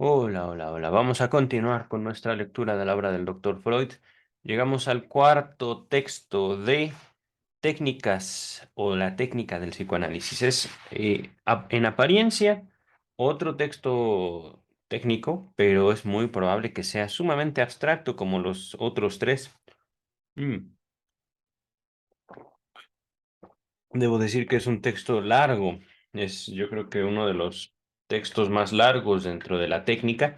Hola, hola, hola. Vamos a continuar con nuestra lectura de la obra del doctor Freud. Llegamos al cuarto texto de técnicas o la técnica del psicoanálisis. Es, en apariencia, otro texto técnico, pero es muy probable que sea sumamente abstracto como los otros tres. Mm, Debo decir que es un texto largo. Es, yo creo que uno de los textos más largos dentro de la técnica.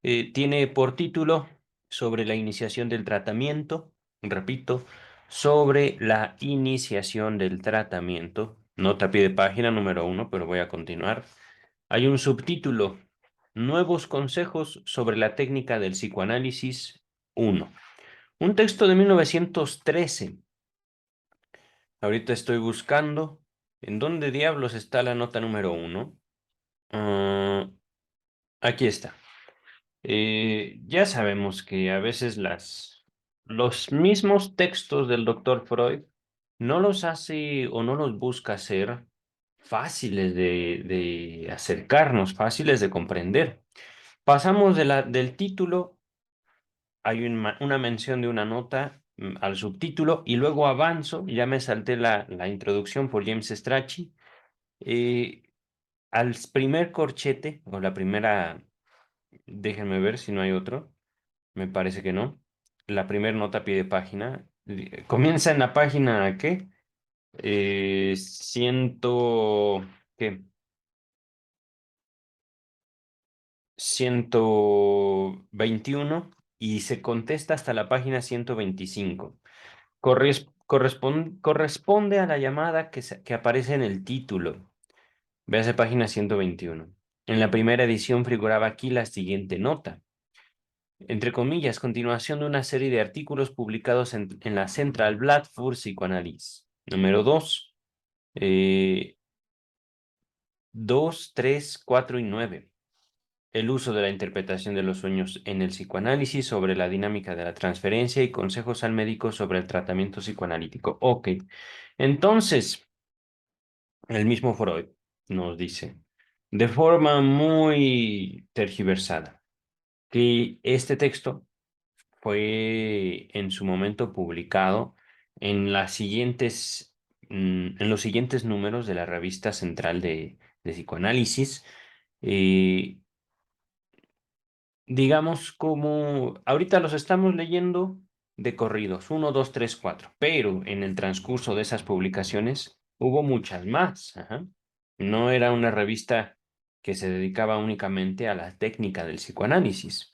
Tiene por título sobre la iniciación del tratamiento, repito, sobre la iniciación del tratamiento. Nota a pie de página número 1, pero voy a continuar. Hay un subtítulo, Nuevos consejos sobre la técnica del psicoanálisis 1. Un texto de 1913. Ahorita estoy buscando en dónde diablos está la nota número 1. Aquí está. Ya sabemos que a veces los mismos textos del doctor Freud no los hace o no los busca hacer fáciles de acercarnos, fáciles de comprender. Pasamos del título, hay una mención de una nota al subtítulo y luego avanzo, ya me salté la introducción por James Strachey, eh, al primer corchete o la primera, déjenme ver si no hay otro. Me parece que no. La primera nota a pie de página. Comienza en la página, ¿qué? Ciento, ¿qué? 121 y se contesta hasta la página 125. Corresponde a la llamada que aparece en el título. Véase página 121. En la primera edición figuraba aquí la siguiente nota. Entre comillas, continuación de una serie de artículos publicados en la Central Blatt für Psychoanalyse. Número 2, 2, 3, 4 y 9. El uso de la interpretación de los sueños en el psicoanálisis sobre la dinámica de la transferencia y consejos al médico sobre el tratamiento psicoanalítico. Ok, entonces, el mismo Freud nos dice, de forma muy tergiversada, que este texto fue en su momento publicado en en los siguientes números de la revista central de psicoanálisis. Eh, digamos como ahorita los estamos leyendo de corridos, uno, 2, 3, 4, pero en el transcurso de esas publicaciones hubo muchas más. Ajá. No era una revista que se dedicaba únicamente a la técnica del psicoanálisis.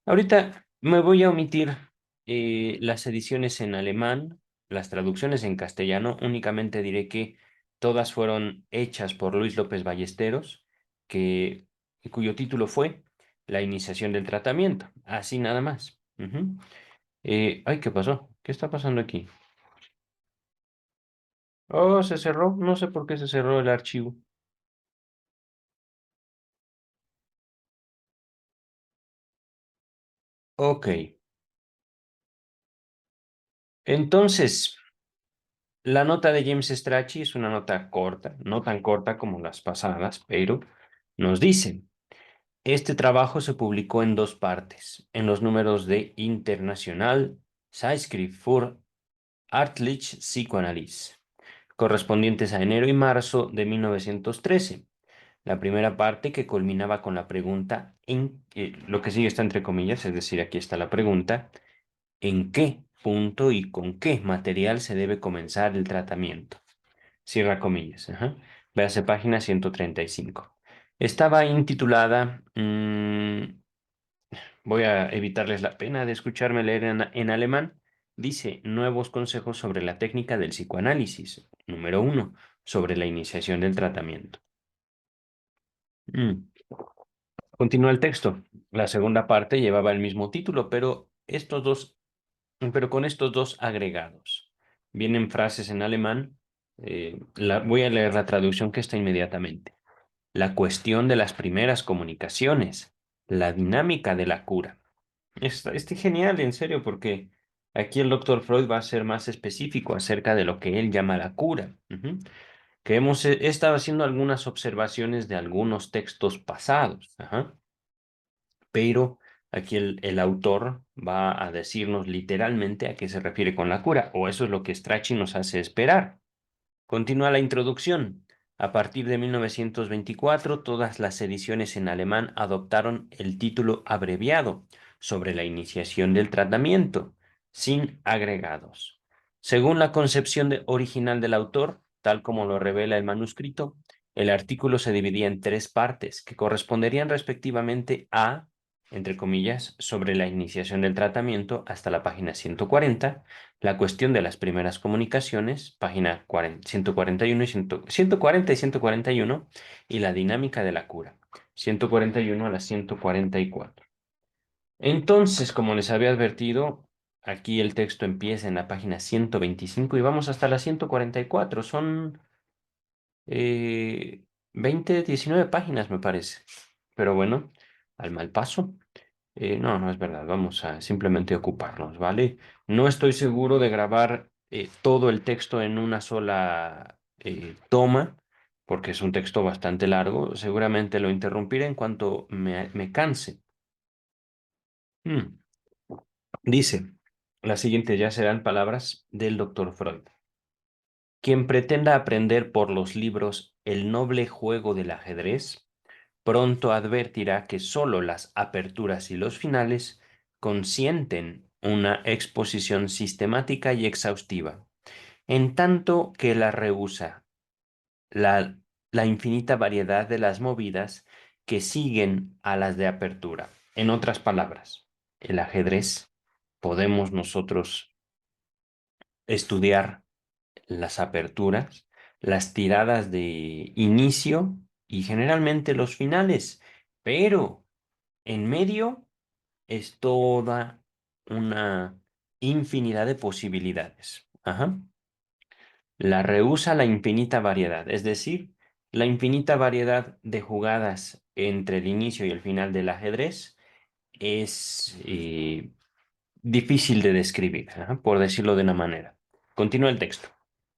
Ahorita me voy a omitir las ediciones en alemán, las traducciones en castellano. Únicamente diré que todas fueron hechas por Luis López Ballesteros, que, cuyo título fue La iniciación del tratamiento. Así nada más. Ujú. Ay, ¿qué pasó? ¿Qué está pasando aquí? Oh, se cerró. No sé por qué se cerró el archivo. Ok. Entonces, la nota de James Strachey es una nota corta, no tan corta como las pasadas, pero nos dice, este trabajo se publicó en dos partes, en los números de International Zeitschrift für Artliche Psychoanalyse, correspondientes a enero y marzo de 1913. La primera parte que culminaba con la pregunta, lo que sigue está entre comillas, es decir, aquí está la pregunta, ¿en qué punto y con qué material se debe comenzar el tratamiento? Cierra comillas. Ajá. Véase página 135. Estaba intitulada, voy a evitarles la pena de escucharme leer en alemán. Dice, Nuevos consejos sobre la técnica del psicoanálisis. Número 1, sobre la iniciación del tratamiento. Mm. Continúa el texto. La segunda parte llevaba el mismo título, pero con estos dos agregados. Vienen frases en alemán. Voy a leer la traducción que está inmediatamente. La cuestión de las primeras comunicaciones, la dinámica de la cura. Está genial, en serio, porque aquí el doctor Freud va a ser más específico acerca de lo que él llama la cura. Ujú. Que he estado haciendo algunas observaciones de algunos textos pasados. Ajá. pero aquí el autor va a decirnos literalmente a qué se refiere con la cura, o eso es lo que Strachey nos hace esperar. Continúa la introducción. A partir de 1924, todas las ediciones en alemán adoptaron el título abreviado sobre la iniciación del tratamiento, sin agregados. Según la concepción original del autor, tal como lo revela el manuscrito, el artículo se dividía en tres partes que corresponderían respectivamente a, entre comillas, sobre la iniciación del tratamiento hasta la página 140, la cuestión de las primeras comunicaciones, página 141 y 140 y 141, y la dinámica de la cura, 141 a la 144. Entonces, como les había advertido, aquí el texto empieza en la página 125 y vamos hasta la 144. Son 20, 19 páginas, me parece. Pero bueno, al mal paso. No, no es verdad. Vamos a simplemente ocuparnos, ¿vale? No estoy seguro de grabar todo el texto en una sola toma, porque es un texto bastante largo. Seguramente lo interrumpiré en cuanto me canse. Mm. Dice, las siguientes ya serán palabras del doctor Freud. Quien pretenda aprender por los libros el noble juego del ajedrez, pronto advertirá que sólo las aperturas y los finales consienten una exposición sistemática y exhaustiva, en tanto que la rehúsa la, la infinita variedad de las movidas que siguen a las de apertura. En otras palabras, el ajedrez podemos nosotros estudiar las aperturas, las tiradas de inicio y generalmente los finales, pero en medio es toda una infinidad de posibilidades. Ajá. La rehúsa la infinita variedad, es decir, la infinita variedad de jugadas entre el inicio y el final del ajedrez es difícil de describir, ajá, por decirlo de una manera. Continúa el texto.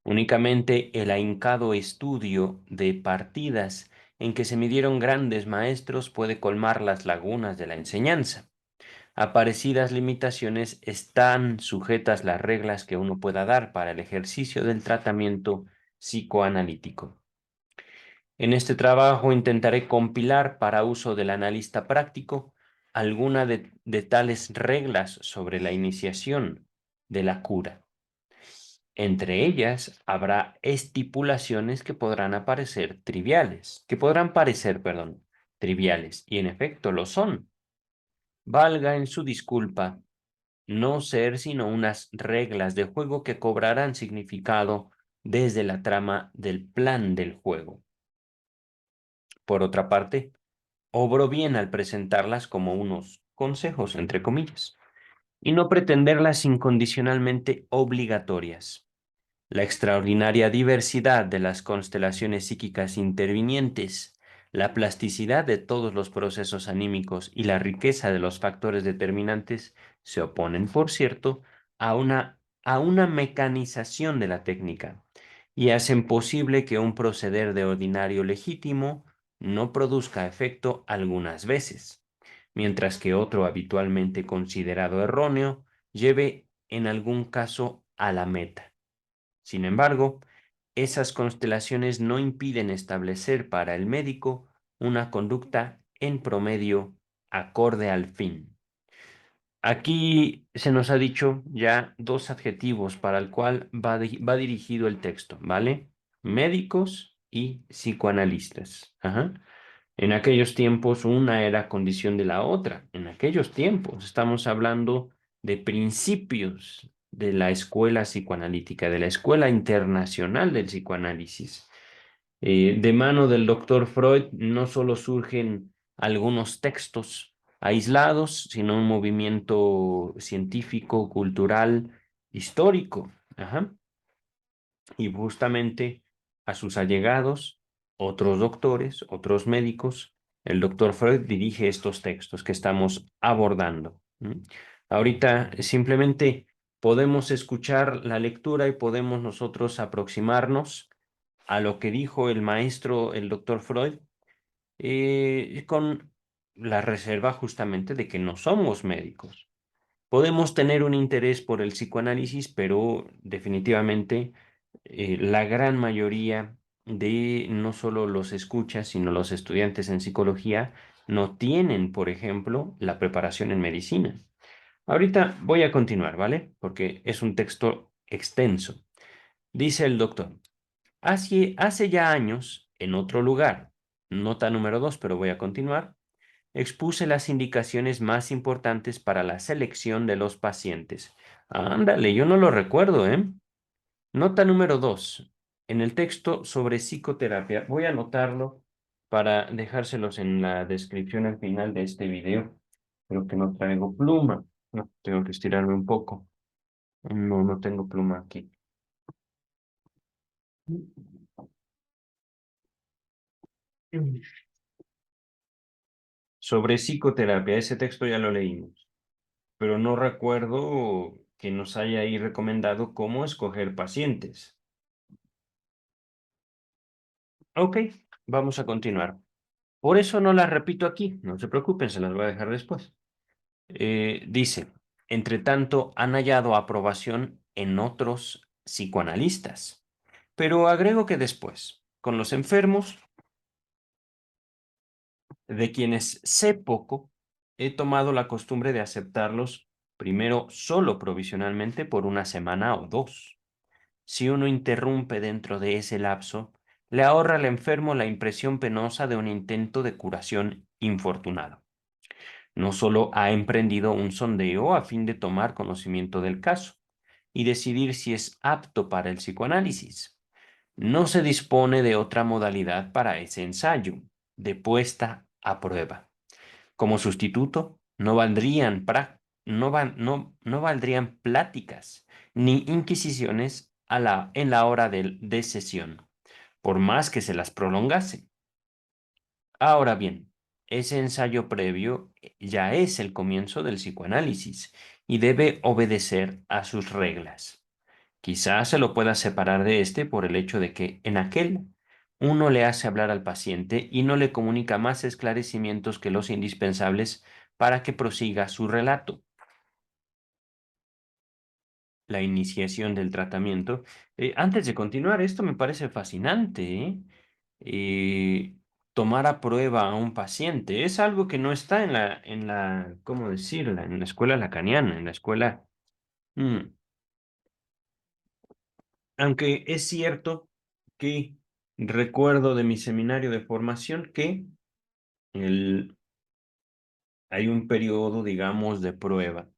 Únicamente el ahincado estudio de partidas en que se midieron grandes maestros puede colmar las lagunas de la enseñanza. A parecidas limitaciones están sujetas las reglas que uno pueda dar para el ejercicio del tratamiento psicoanalítico. En este trabajo intentaré compilar para uso del analista práctico alguna de tales reglas sobre la iniciación de la cura. Entre ellas habrá estipulaciones que podrán aparecer triviales, perdón, triviales, y en efecto lo son. Valga en su disculpa no ser sino unas reglas de juego que cobrarán significado desde la trama del plan del juego. Por otra parte, obró bien al presentarlas como unos consejos, entre comillas, y no pretenderlas incondicionalmente obligatorias. La extraordinaria diversidad de las constelaciones psíquicas intervinientes, la plasticidad de todos los procesos anímicos y la riqueza de los factores determinantes se oponen, por cierto, a una mecanización de la técnica y hacen posible que un proceder de ordinario legítimo no produzca efecto algunas veces, mientras que otro habitualmente considerado erróneo lleve en algún caso a la meta. Sin embargo, esas constelaciones no impiden establecer para el médico una conducta en promedio acorde al fin. Aquí se nos ha dicho ya dos adjetivos para el cual va dirigido el texto, ¿vale? Médicos y psicoanalistas. Ajá. En aquellos tiempos una era condición de la otra. En aquellos tiempos estamos hablando de principios de la escuela psicoanalítica, de la escuela internacional del psicoanálisis. De mano del doctor Freud no solo surgen algunos textos aislados, sino un movimiento científico, cultural, histórico. Ajá. Y justamente a sus allegados, otros doctores, otros médicos, el doctor Freud dirige estos textos que estamos abordando. Ahorita simplemente podemos escuchar la lectura y podemos nosotros aproximarnos a lo que dijo el maestro, el doctor Freud, con la reserva justamente de que no somos médicos. Podemos tener un interés por el psicoanálisis, pero definitivamente la gran mayoría de no solo los escuchas, sino los estudiantes en psicología no tienen, por ejemplo, la preparación en medicina. Ahorita voy a continuar, ¿vale? Porque es un texto extenso. Dice el doctor, hace ya años, en otro lugar, nota número 2, pero voy a continuar, expuse las indicaciones más importantes para la selección de los pacientes. Ándale, yo no lo recuerdo, ¿eh? Nota número 2. En el texto sobre psicoterapia, voy a anotarlo para dejárselos en la descripción al final de este video. Creo que no traigo pluma. No, tengo que estirarme un poco. No, no tengo pluma aquí. Sobre psicoterapia, ese texto ya lo leímos, pero no recuerdo que nos haya ahí recomendado cómo escoger pacientes. Ok, vamos a continuar. Por eso no las repito aquí, no se preocupen, se las voy a dejar después. Dice, entre tanto, han hallado aprobación en otros psicoanalistas, pero agrego que después, con los enfermos, de quienes sé poco, he tomado la costumbre de aceptarlos primero solo provisionalmente por una semana o dos. Si uno interrumpe dentro de ese lapso, le ahorra al enfermo la impresión penosa de un intento de curación infortunado. No solo ha emprendido un sondeo a fin de tomar conocimiento del caso y decidir si es apto para el psicoanálisis. No se dispone de otra modalidad para ese ensayo, de puesta a prueba. Como sustituto, no valdrían pláticas ni inquisiciones en la hora de sesión, por más que se las prolongase. Ahora bien, ese ensayo previo ya es el comienzo del psicoanálisis y debe obedecer a sus reglas. Quizás se lo pueda separar de este por el hecho de que en aquel uno le hace hablar al paciente y no le comunica más esclarecimientos que los indispensables para que prosiga su relato. La iniciación del tratamiento. Antes de continuar, esto me parece fascinante, ¿eh? Eh, Tomar a prueba a un paciente es algo que no está ¿cómo decirla? En la escuela lacaniana, en la escuela. mm, Aunque es cierto que recuerdo de mi seminario de formación que el- hay un periodo, digamos, de prueba,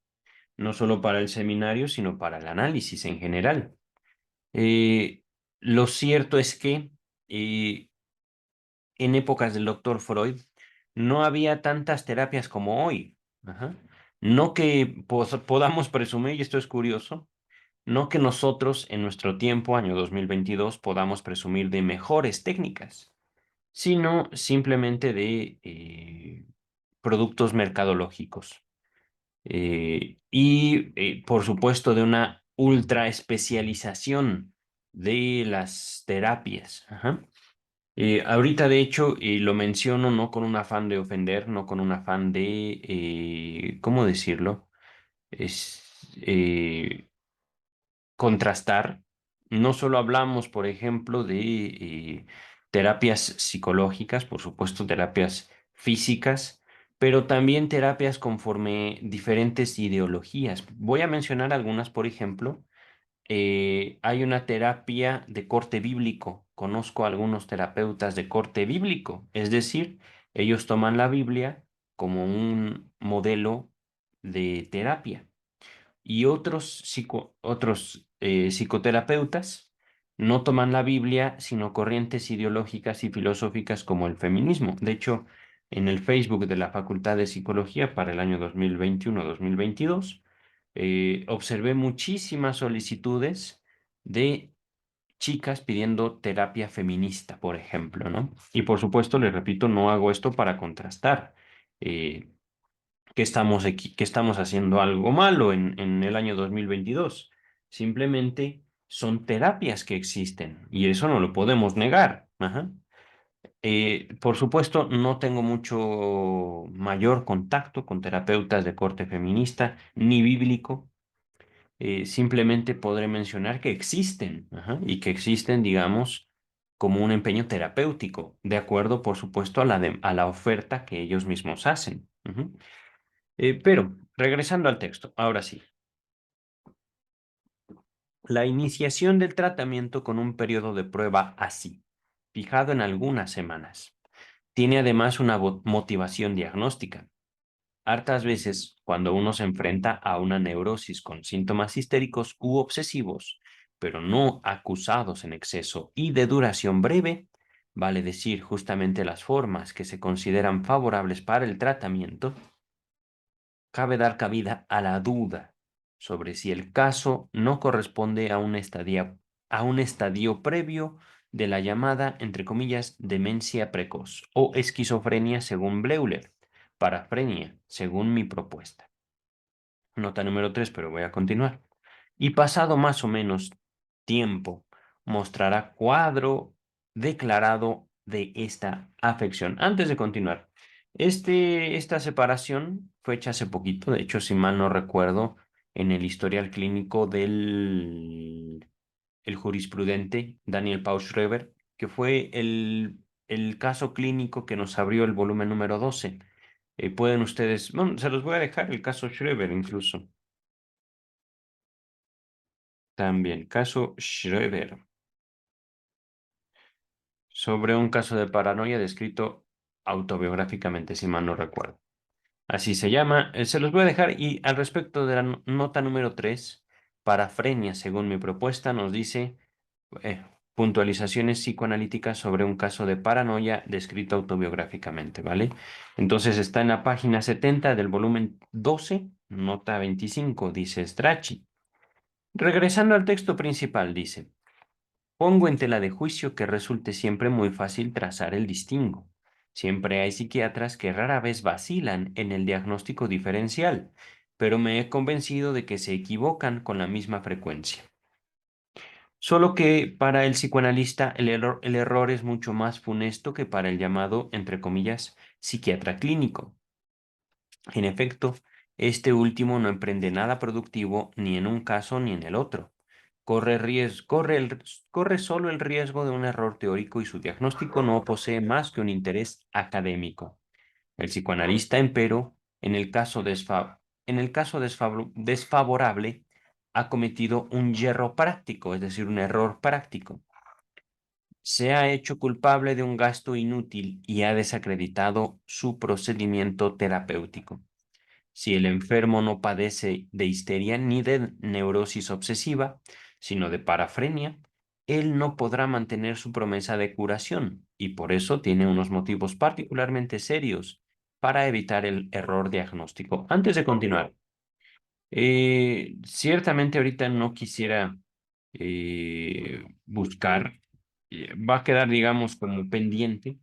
no solo para el seminario, sino para el análisis en general. Eh, lo cierto es que eh, en épocas del doctor Freud no había tantas terapias como hoy. Ajá. No que podamos presumir, y esto es curioso, no que nosotros en nuestro tiempo, año 2022, podamos presumir de mejores técnicas, sino simplemente de productos mercadológicos. Por supuesto, de una ultra especialización de las terapias. Ajá. Ahorita, de hecho, lo menciono no con un afán de ofender, no con un afán de, ¿cómo decirlo? Es, contrastar. No solo hablamos, por ejemplo, de terapias psicológicas, por supuesto, terapias físicas, pero también terapias conforme diferentes ideologías. Voy a mencionar algunas, por ejemplo. Hay una terapia de corte bíblico. Conozco a algunos terapeutas de corte bíblico, es decir, ellos toman la Biblia como un modelo de terapia y otros psicoterapeutas no toman la Biblia, sino corrientes ideológicas y filosóficas como el feminismo. De hecho, en el Facebook de la Facultad de Psicología para el año 2021-2022, observé muchísimas solicitudes de chicas pidiendo terapia feminista, por ejemplo, ¿no? Y por supuesto, les repito, no hago esto para contrastar. eh, que estamos haciendo algo malo en el año 2022. Simplemente son terapias que existen y eso no lo podemos negar. Ajá. Por supuesto, no tengo mucho mayor contacto con terapeutas de corte feminista ni bíblico. Simplemente podré mencionar que existen, ajá, y que existen, digamos, como un empeño terapéutico, de acuerdo, por supuesto, a la oferta que ellos mismos hacen. Ujú. Pero, regresando al texto, ahora sí. La iniciación del tratamiento con un periodo de prueba así, fijado en algunas semanas. Tiene además una motivación diagnóstica. Hartas veces, cuando uno se enfrenta a una neurosis con síntomas histéricos u obsesivos, pero no acusados en exceso y de duración breve, vale decir justamente las formas que se consideran favorables para el tratamiento, cabe dar cabida a la duda sobre si el caso no corresponde a un estadio previo de la llamada, entre comillas, demencia precoz o esquizofrenia según Bleuler, parafrenia según mi propuesta. Nota número 3, pero voy a continuar. Y pasado más o menos tiempo, mostrará cuadro declarado de esta afección. Antes de continuar, esta separación fue hecha hace poquito, de hecho, si mal no recuerdo, en el historial clínico del el jurisprudente Daniel Pau Schreber, que fue el caso clínico que nos abrió el volumen número 12. Pueden ustedes, bueno, se los voy a dejar el caso Schreber incluso. También, caso Schreber, sobre un caso de paranoia descrito autobiográficamente, si mal no recuerdo. Así se llama, se los voy a dejar y al respecto de la nota número 3, parafrenia, según mi propuesta, nos dice puntualizaciones psicoanalíticas sobre un caso de paranoia descrito autobiográficamente, ¿vale? Entonces está en la página 70 del volumen 12, nota 25, dice Strachey. Regresando al texto principal, dice, pongo en tela de juicio que resulte siempre muy fácil trazar el distingo. Siempre hay psiquiatras que rara vez vacilan en el diagnóstico diferencial, pero me he convencido de que se equivocan con la misma frecuencia. Solo que para el psicoanalista el error es mucho más funesto que para el llamado, entre comillas, psiquiatra clínico. En efecto, este último no emprende nada productivo ni en un caso ni en el otro. Corre solo el riesgo de un error teórico y su diagnóstico no posee más que un interés académico. El psicoanalista, empero, en el caso desfavorable, ha cometido un yerro práctico, es decir, un error práctico. Se ha hecho culpable de un gasto inútil y ha desacreditado su procedimiento terapéutico. Si el enfermo no padece de histeria ni de neurosis obsesiva, sino de parafrenia, él no podrá mantener su promesa de curación y por eso tiene unos motivos particularmente serios para evitar el error diagnóstico. Antes de continuar, ciertamente ahorita no quisiera buscar, va a quedar, digamos, como pendiente,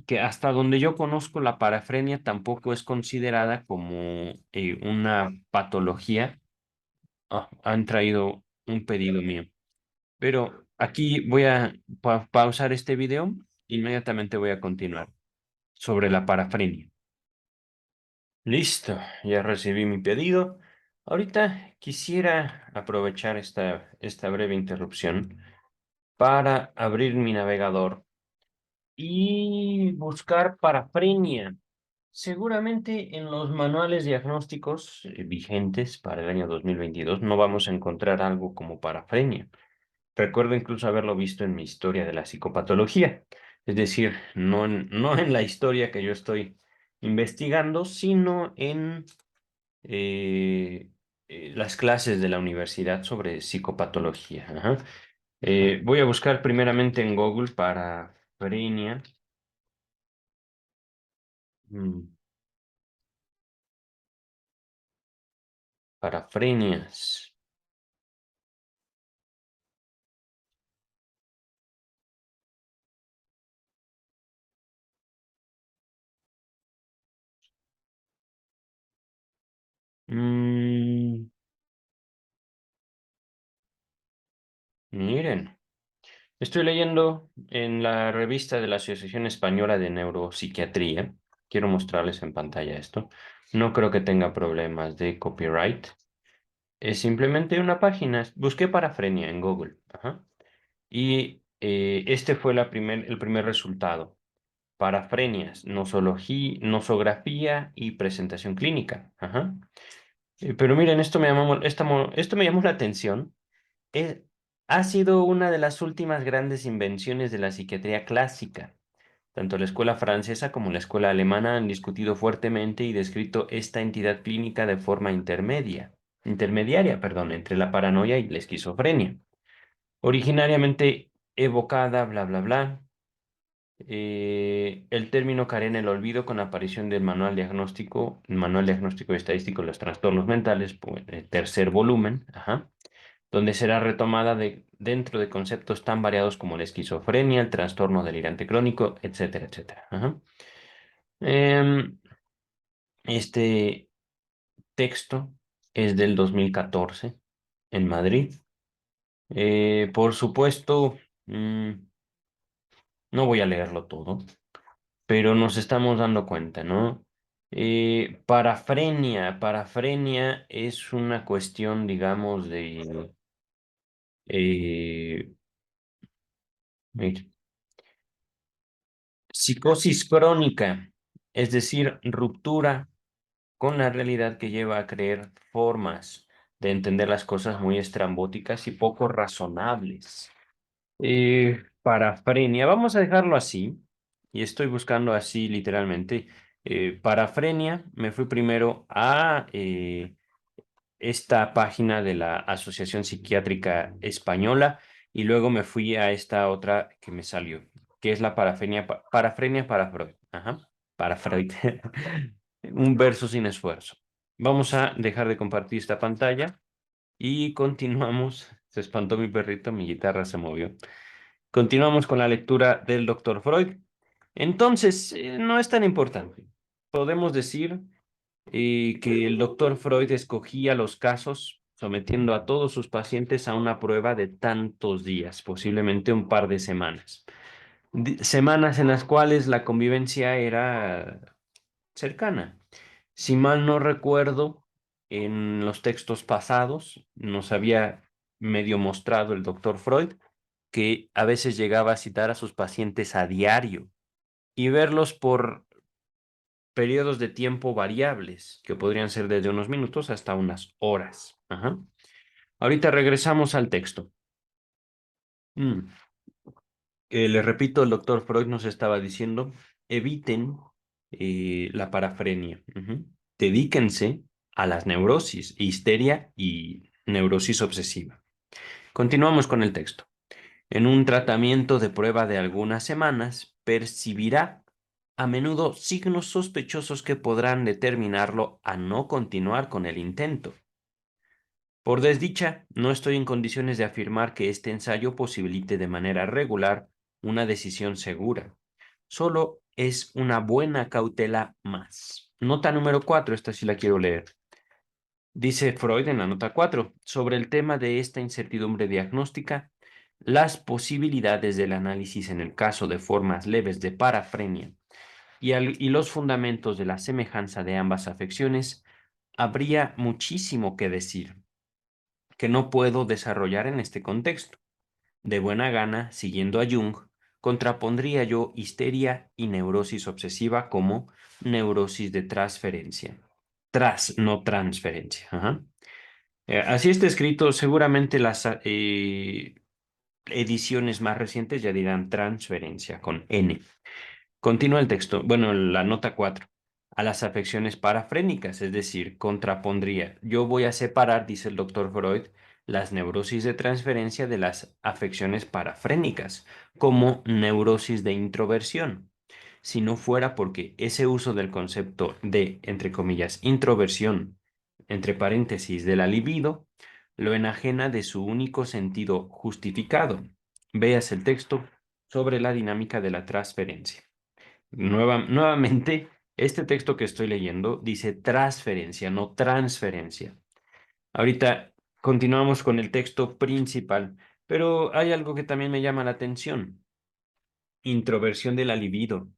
que hasta donde yo conozco la parafrenia tampoco es considerada como una patología. Ah, han traído un pedido mío, pero aquí voy a pausar este video, inmediatamente voy a continuar sobre la parafrenia. Listo, ya recibí mi pedido. Ahorita quisiera aprovechar esta breve interrupción para abrir mi navegador y buscar parafrenia. Seguramente en los manuales diagnósticos vigentes para el año 2022 no vamos a encontrar algo como parafrenia. Recuerdo incluso haberlo visto en mi historia de la psicopatología, es decir, no en la historia que yo estoy investigando, sino en eh, las clases de la universidad sobre psicopatología. Ajá. Voy a buscar primeramente en Google para parafrenia. mm, Parafrenias. Mm, miren. Estoy leyendo en la revista de la Asociación Española de Neuropsiquiatría. Quiero mostrarles en pantalla esto. No creo que tenga problemas de copyright. Es simplemente una página. Busqué parafrenia en Google. Ajá. Y este fue el primer resultado. Parafrenias, nosografía y presentación clínica. Ajá. Pero miren, esto me llamó la atención. Es- Ha sido una de las últimas grandes invenciones de la psiquiatría clásica. Tanto la escuela francesa como la escuela alemana han discutido fuertemente y descrito esta entidad clínica de forma intermediaria, perdón, entre la paranoia y la esquizofrenia. Originariamente evocada, bla, bla, bla. El término cae en el olvido con la aparición del Manual Diagnóstico y Estadístico de los Trastornos Mentales, pues, el tercer volumen, ajá, donde será retomada dentro de conceptos tan variados como la esquizofrenia, el trastorno delirante crónico, etcétera, etcétera. Ajá. Em, este texto es del 2014 en Madrid. Por supuesto, mm, no voy a leerlo todo, pero nos estamos dando cuenta, ¿no? Parafrenia es una cuestión, digamos, de eh, psicosis crónica, es decir, ruptura con la realidad que lleva a creer formas de entender las cosas muy estrambóticas y poco razonables. Parafrenia, vamos a dejarlo así, y estoy buscando así literalmente. Parafrenia, me fui primero a esta página de la Asociación Psiquiátrica Española y luego me fui a esta otra que me salió, que es la parafrenia para Freud. Ajá, para Freud. Un verso sin esfuerzo. Vamos a dejar de compartir esta pantalla y continuamos. Se espantó mi perrito, mi guitarra se movió. Continuamos con la lectura del doctor Freud. Entonces, no es tan importante. Podemos decir que el doctor Freud escogía los casos sometiendo a todos sus pacientes a una prueba de tantos días, posiblemente un par de semanas. Semanas en las cuales la convivencia era cercana. Si mal no recuerdo, en los textos pasados nos había medio mostrado el doctor Freud que a veces llegaba a citar a sus pacientes a diario y verlos por periodos de tiempo variables, que podrían ser desde unos minutos hasta unas horas. Ajá. Ahorita regresamos al texto. Mm. Les repito, el doctor Freud nos estaba diciendo, eviten la parafrenia. Ujú. Dedíquense a las neurosis, histeria y neurosis obsesiva. Continuamos con el texto. En un tratamiento de prueba de algunas semanas, percibirá a menudo signos sospechosos que podrán determinarlo a no continuar con el intento. Por desdicha, no estoy en condiciones de afirmar que este ensayo posibilite de manera regular una decisión segura. Solo es una buena cautela más. Nota número 4, esta sí la quiero leer. Dice Freud en la nota 4 sobre el tema de esta incertidumbre diagnóstica, las posibilidades del análisis en el caso de formas leves de parafrenia y los fundamentos de la semejanza de ambas afecciones, habría muchísimo que decir, que no puedo desarrollar en este contexto. De buena gana, siguiendo a Jung, contrapondría yo histeria y neurosis obsesiva como neurosis de transferencia. No transferencia. Ajá. Así está escrito, seguramente las ediciones más recientes ya dirán transferencia con N. Continúa el texto, bueno, la nota 4. A las afecciones parafrénicas, es decir, contrapondría. Yo voy a separar, dice el doctor Freud, las neurosis de transferencia de las afecciones parafrénicas, como neurosis de introversión. Si no fuera porque ese uso del concepto de, entre comillas, introversión, entre paréntesis, de la libido, lo enajena de su único sentido justificado. Veas el texto sobre la dinámica de la transferencia. Nuevamente, este texto que estoy leyendo dice transferencia, no transferencia. Ahorita continuamos con el texto principal, Pero hay algo que también me llama la atención, introversión de la libido.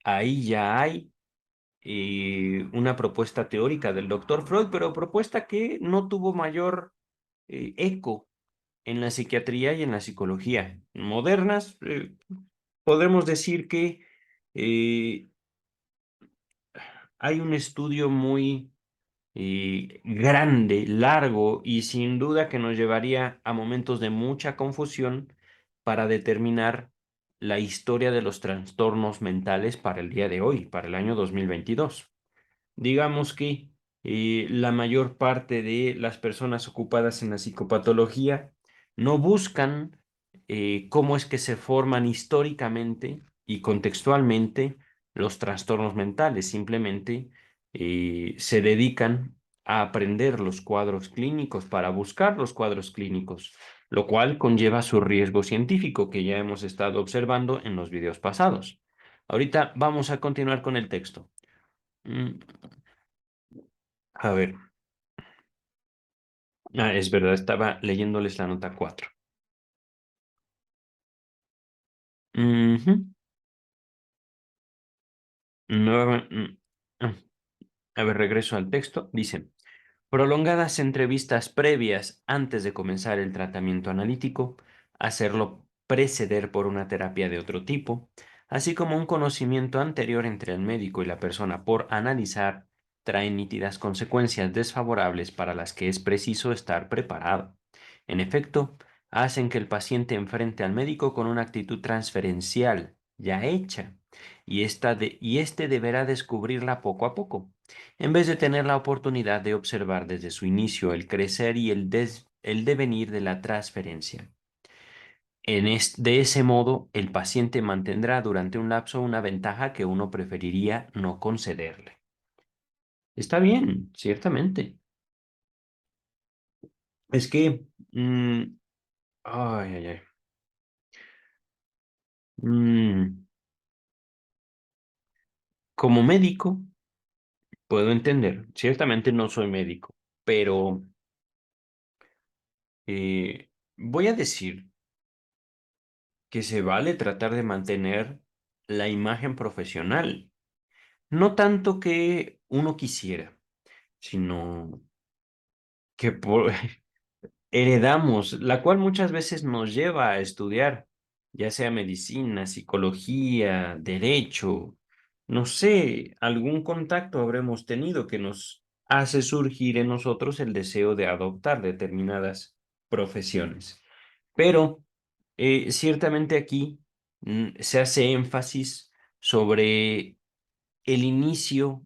Ahí ya hay una propuesta teórica del doctor Freud, pero propuesta que no tuvo mayor eco en la psiquiatría y en la psicología modernas. Podemos decir que eh, hay un estudio muy grande, largo y sin duda que nos llevaría a momentos de mucha confusión para determinar la historia de los trastornos mentales para el día de hoy, para el año 2022. Digamos que la mayor parte de las personas ocupadas en la psicopatología no buscan cómo es que se forman históricamente y contextualmente los trastornos mentales, simplemente se dedican a aprender los cuadros clínicos para buscar los cuadros clínicos, lo cual conlleva su riesgo científico que ya hemos estado observando en los videos pasados. Ahorita vamos a continuar con el texto. Mm, A ver, es verdad, estaba leyéndoles la nota 4. Ujú. Nueva- mm, ah, A ver, regreso al texto. Dice, prolongadas entrevistas previas antes de comenzar el tratamiento analítico, hacerlo preceder por una terapia de otro tipo, así como un conocimiento anterior entre el médico y la persona por analizar, traen nítidas consecuencias desfavorables para las que es preciso estar preparado. En efecto, hacen que el paciente enfrente al médico con una actitud transferencial ya hecha, y éste deberá descubrirla poco a poco en vez de tener la oportunidad de observar desde su inicio el crecer y el devenir de la transferencia. De ese modo, el paciente mantendrá durante un lapso una ventaja que uno preferiría no concederle. Está bien, ciertamente. Es que, ay, ay, ay. Mm, Como médico, puedo entender, ciertamente no soy médico, pero voy a decir que se vale tratar de mantener la imagen profesional. No tanto que uno quisiera, sino que heredamos, la cual muchas veces nos lleva a estudiar, ya sea medicina, psicología, derecho, no sé, algún contacto habremos tenido que nos hace surgir en nosotros el deseo de adoptar determinadas profesiones. Pero ciertamente aquí se hace énfasis sobre el inicio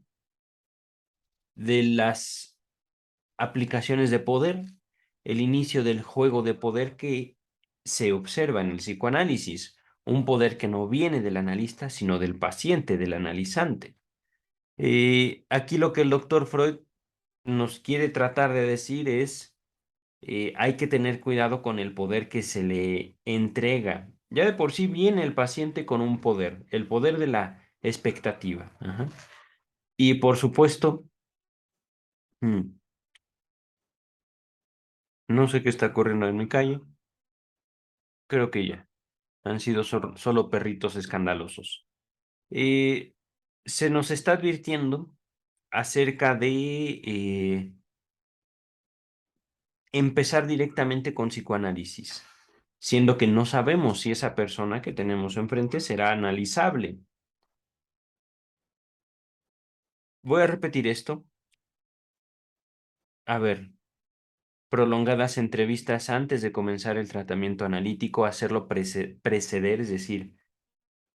de las aplicaciones de poder, el inicio del juego de poder que se observa en el psicoanálisis, un poder que no viene del analista, sino del paciente, del analizante. Aquí lo que el doctor Freud nos quiere tratar de decir es, hay que tener cuidado con el poder que se le entrega. Ya de por sí viene el paciente con un poder, el poder de la expectativa. Ajá. Y por supuesto, mm, no sé qué está ocurriendo en mi calle, creo que ya. Han sido solo perritos escandalosos. Eh, Se nos está advirtiendo acerca de empezar directamente con psicoanálisis, siendo que no sabemos si esa persona que tenemos enfrente será analizable. Voy a repetir esto. A ver, prolongadas entrevistas antes de comenzar el tratamiento analítico, hacerlo preceder, es decir,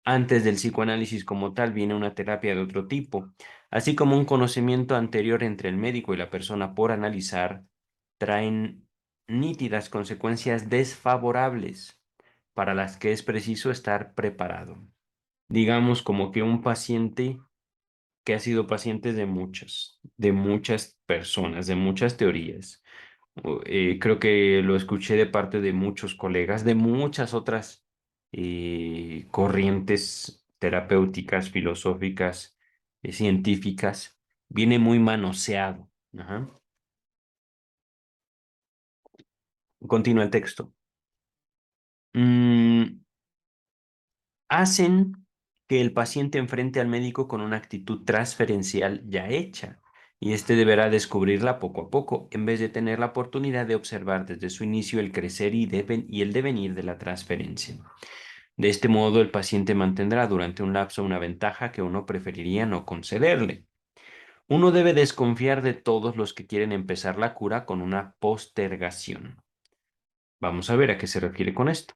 antes del psicoanálisis como tal viene una terapia de otro tipo, así como un conocimiento anterior entre el médico y la persona por analizar, traen nítidas consecuencias desfavorables para las que es preciso estar preparado. Digamos como que un paciente que ha sido paciente de muchas personas, de muchas teorías. Creo que lo escuché de parte de muchos colegas, de muchas otras corrientes terapéuticas, filosóficas, científicas. Viene muy manoseado. Ajá. Continúa el texto. mm, hacen que el paciente enfrente al médico con una actitud transferencial ya hecha, y éste deberá descubrirla poco a poco, en vez de tener la oportunidad de observar desde su inicio el crecer y el devenir de la transferencia. De este modo, el paciente mantendrá durante un lapso una ventaja que uno preferiría no concederle. Uno debe desconfiar de todos los que quieren empezar la cura con una postergación. Vamos a ver a qué se refiere con esto.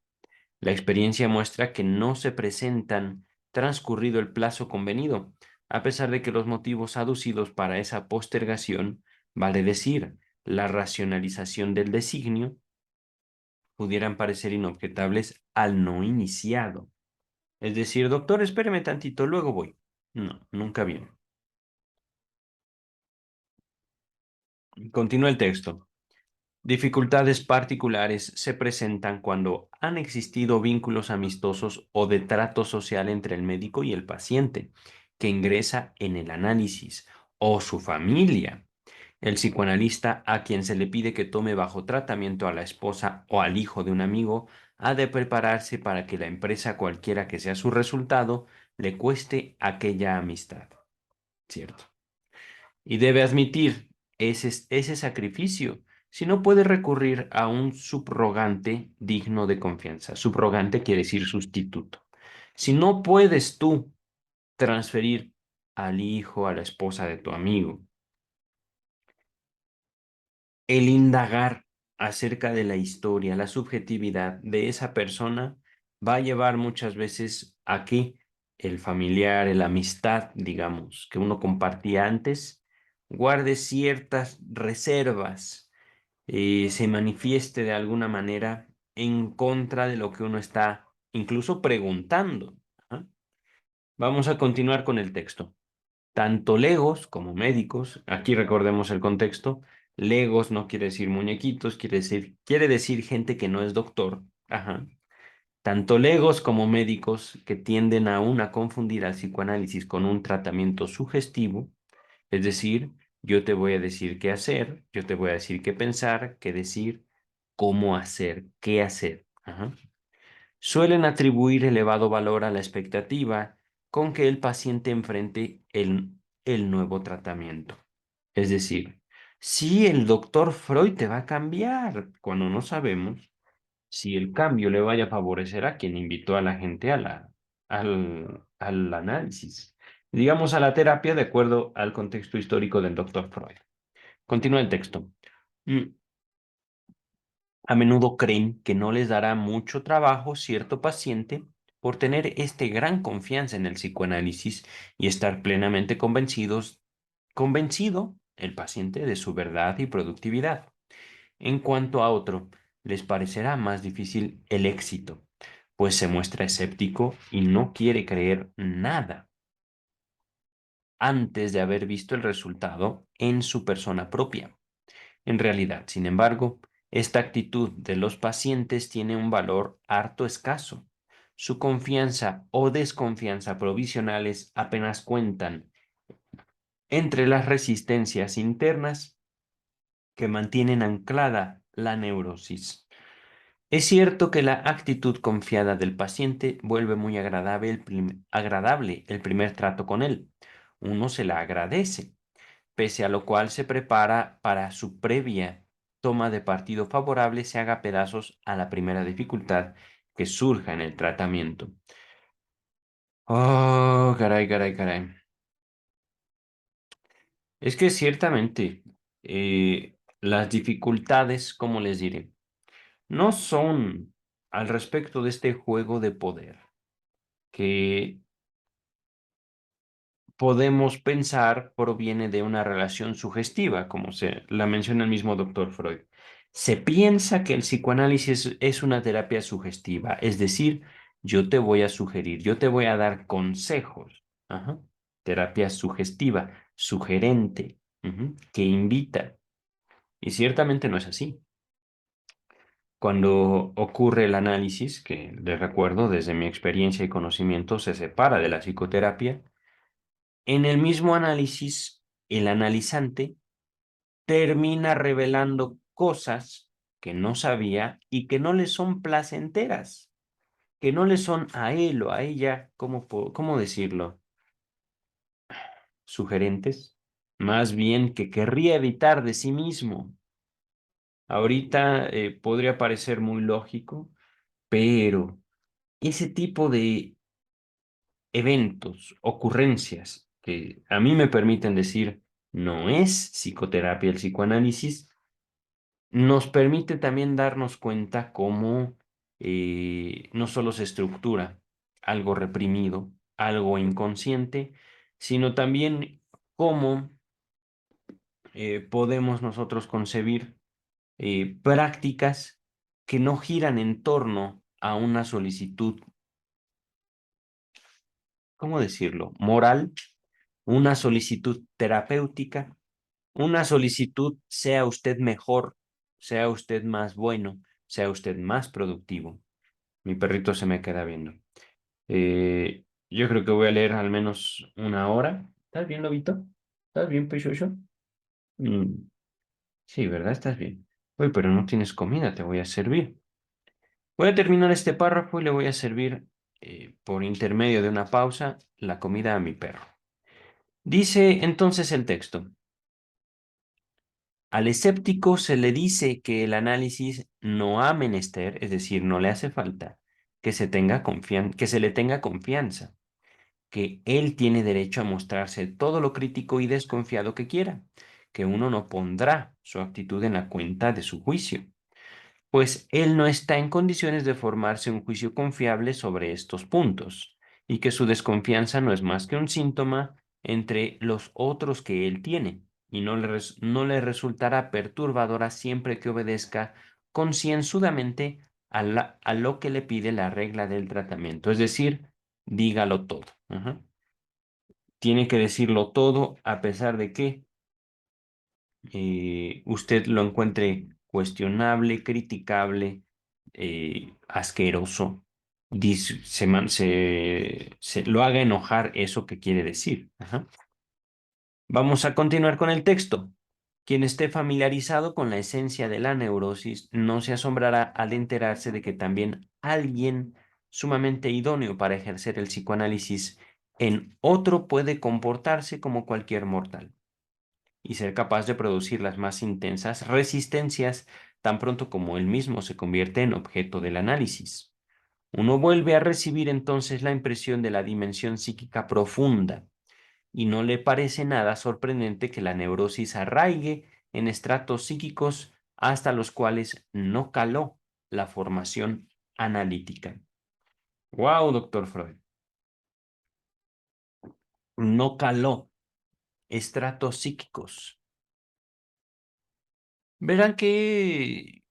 La experiencia muestra que no se presentan transcurrido el plazo convenido, a pesar de que los motivos aducidos para esa postergación, vale decir, la racionalización del designio, pudieran parecer inobjetables al no iniciado. Es decir, doctor, espéreme tantito, luego voy. No, nunca viene. Continúa el texto. Dificultades particulares se presentan cuando han existido vínculos amistosos o de trato social entre el médico y el paciente que ingresa en el análisis o su familia. El psicoanalista a quien se le pide que tome bajo tratamiento a la esposa o al hijo de un amigo ha de prepararse para que la empresa, cualquiera que sea su resultado, le cueste aquella amistad. ¿Cierto? Y debe admitir ese sacrificio, si no puede recurrir a un subrogante digno de confianza. Subrogante quiere decir sustituto. Si no puedes tú transferir al hijo, a la esposa de tu amigo, el indagar acerca de la historia, la subjetividad de esa persona va a llevar muchas veces a que el familiar, la amistad, digamos, que uno compartía antes, guarde ciertas reservas, se manifieste de alguna manera en contra de lo que uno está incluso preguntando. ¿Ah? Vamos a continuar con el texto. Tanto legos como médicos, aquí recordemos el contexto, legos no quiere decir muñequitos, quiere decir gente que no es doctor. Ajá. Tanto legos como médicos que tienden aún a confundir al psicoanálisis con un tratamiento sugestivo, es decir, yo te voy a decir qué hacer, yo te voy a decir qué pensar, qué decir, cómo hacer, qué hacer. Ajá. Suelen atribuir elevado valor a la expectativa con que el paciente enfrente el nuevo tratamiento. Es decir, si el doctor Freud te va a cambiar, cuando no sabemos si el cambio le vaya a favorecer a quien invitó a la gente al análisis, digamos a la terapia de acuerdo al contexto histórico del doctor Freud. Continúa el texto. Mm, A menudo creen que no les dará mucho trabajo cierto paciente por tener gran confianza en el psicoanálisis y estar plenamente convencido el paciente de su verdad y productividad. En cuanto a otro, les parecerá más difícil el éxito, pues se muestra escéptico y no quiere creer nada antes de haber visto el resultado en su persona propia. En realidad, sin embargo, esta actitud de los pacientes tiene un valor harto escaso. Su confianza o desconfianza provisionales apenas cuentan entre las resistencias internas que mantienen anclada la neurosis. Es cierto que la actitud confiada del paciente vuelve muy agradable el primer trato con él. Uno se la agradece, pese a lo cual se prepara para su previa toma de partido favorable se haga pedazos a la primera dificultad que surja en el tratamiento. Oh, caray, caray, caray. Es que ciertamente las dificultades, como les diré, no son al respecto de este juego de poder que podemos pensar proviene de una relación sugestiva, como se la menciona el mismo doctor Freud. Se piensa que el psicoanálisis es una terapia sugestiva, es decir, yo te voy a sugerir, yo te voy a dar consejos. Ajá. Terapia sugestiva, sugerente, que invita. Y ciertamente no es así. Cuando ocurre el análisis, que les recuerdo desde mi experiencia y conocimiento se separa de la psicoterapia, en el mismo análisis, el analizante termina revelando cosas que no sabía y que no le son placenteras, que no le son a él o a ella, ¿cómo decirlo? Sugerentes, más bien que querría evitar de sí mismo. Ahorita podría parecer muy lógico, pero ese tipo de eventos, ocurrencias que a mí me permiten decir no es psicoterapia el psicoanálisis, nos permite también darnos cuenta cómo no solo se estructura algo reprimido, algo inconsciente, sino también cómo podemos nosotros concebir prácticas que no giran en torno a una solicitud, ¿cómo decirlo? Moral, una solicitud terapéutica, una solicitud sea usted mejor, sea usted más bueno, sea usted más productivo. Mi perrito se me queda viendo. Yo creo que voy a leer al menos una hora. ¿Estás bien, Lobito? ¿Estás bien, Pechocho? Mm, sí, ¿verdad? Estás bien. Uy, pero no tienes comida, te voy a servir. Voy a terminar este párrafo y le voy a servir, por intermedio de una pausa, la comida a mi perro. Dice entonces el texto. Al escéptico se le dice que el análisis no ha menester, es decir, no le hace falta, que se le tenga confianza, que él tiene derecho a mostrarse todo lo crítico y desconfiado que quiera, que uno no pondrá su actitud en la cuenta de su juicio, pues él no está en condiciones de formarse un juicio confiable sobre estos puntos, y que su desconfianza no es más que un síntoma entre los otros que él tiene, y no le resultará perturbadora siempre que obedezca concienzudamente a lo que le pide la regla del tratamiento, es decir, dígalo todo. Ajá. Tiene que decirlo todo a pesar de que usted lo encuentre cuestionable, criticable, asqueroso, lo haga enojar eso que quiere decir. Ajá. Vamos a continuar con el texto. Quien esté familiarizado con la esencia de la neurosis no se asombrará al enterarse de que también alguien sumamente idóneo para ejercer el psicoanálisis en otro puede comportarse como cualquier mortal y ser capaz de producir las más intensas resistencias tan pronto como él mismo se convierte en objeto del análisis. Uno vuelve a recibir entonces la impresión de la dimensión psíquica profunda y no le parece nada sorprendente que la neurosis arraigue en estratos psíquicos hasta los cuales no caló la formación analítica. Wow, doctor Freud. No caló estratos psíquicos. Verán que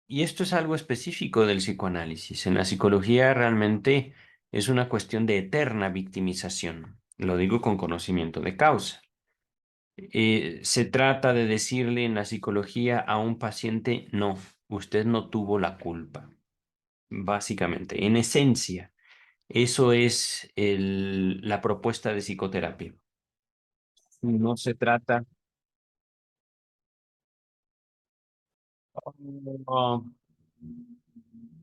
y esto es algo específico del psicoanálisis. En la psicología realmente es una cuestión de eterna victimización. Lo digo con conocimiento de causa. Se trata de decirle en la psicología a un paciente, no, usted no tuvo la culpa. Básicamente, en esencia, eso es la propuesta de psicoterapia. No se trata... Oh,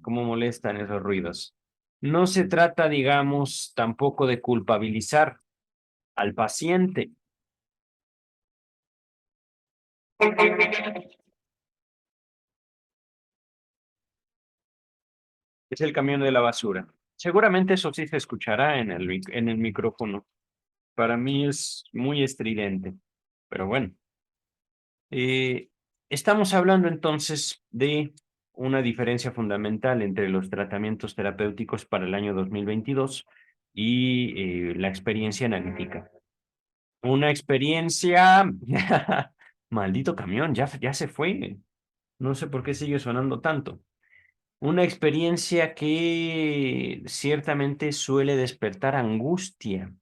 cómo molestan esos ruidos. No se trata, digamos, tampoco de culpabilizar al paciente. Es el camión de la basura. Seguramente eso sí se escuchará en en el micrófono. Para mí es muy estridente, pero bueno. Eh, Estamos hablando entonces de una diferencia fundamental entre los tratamientos terapéuticos para el año 2022 y la experiencia analítica. Una experiencia... Maldito camión, ya se fue. No sé por qué sigue sonando tanto. Una experiencia que ciertamente suele despertar angustia,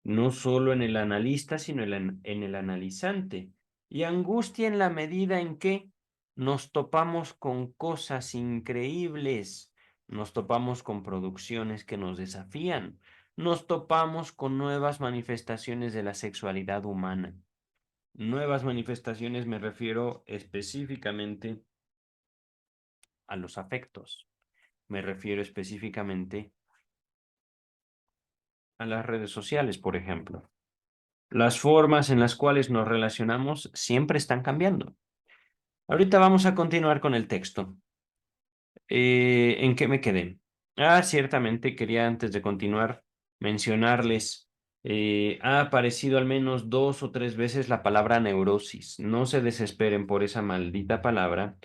no solo en el analista, sino en el analizante. Y angustia en la medida en que nos topamos con cosas increíbles, nos topamos con producciones que nos desafían, nos topamos con nuevas manifestaciones de la sexualidad humana. Nuevas manifestaciones me refiero específicamente a los afectos. Me refiero específicamente a las redes sociales, por ejemplo. Las formas en las cuales nos relacionamos siempre están cambiando. Ahorita vamos a continuar con el texto. ¿En qué me quedé? Ciertamente quería antes de continuar mencionarles, ha aparecido al menos 2 o 3 veces la palabra neurosis. No se desesperen por esa maldita palabra,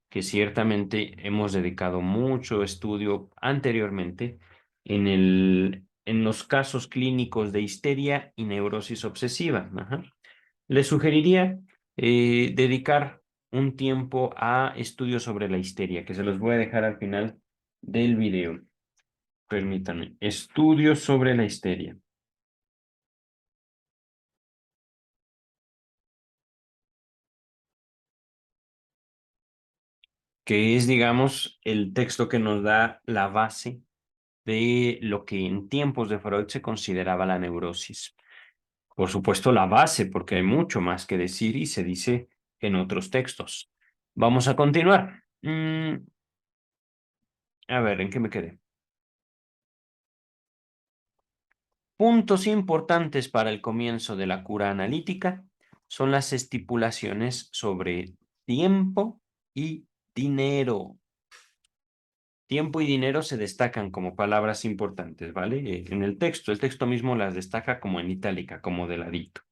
que ciertamente hemos dedicado mucho estudio anteriormente en los casos clínicos de histeria y neurosis obsesiva. Ajá. Les sugeriría dedicar un tiempo a estudios sobre la histeria, que se los voy a dejar al final del video. Permítanme. Estudios sobre la histeria, que es, digamos, el texto que nos da la base de lo que en tiempos de Freud se consideraba la neurosis. Por supuesto, la base, porque hay mucho más que decir y se dice en otros textos. Vamos a continuar. A ver, ¿en qué me quedé? Puntos importantes para el comienzo de la cura analítica son las estipulaciones sobre tiempo y dinero. Tiempo y dinero se destacan como palabras importantes, ¿vale? En el texto mismo las destaca como en itálica, como de ladito.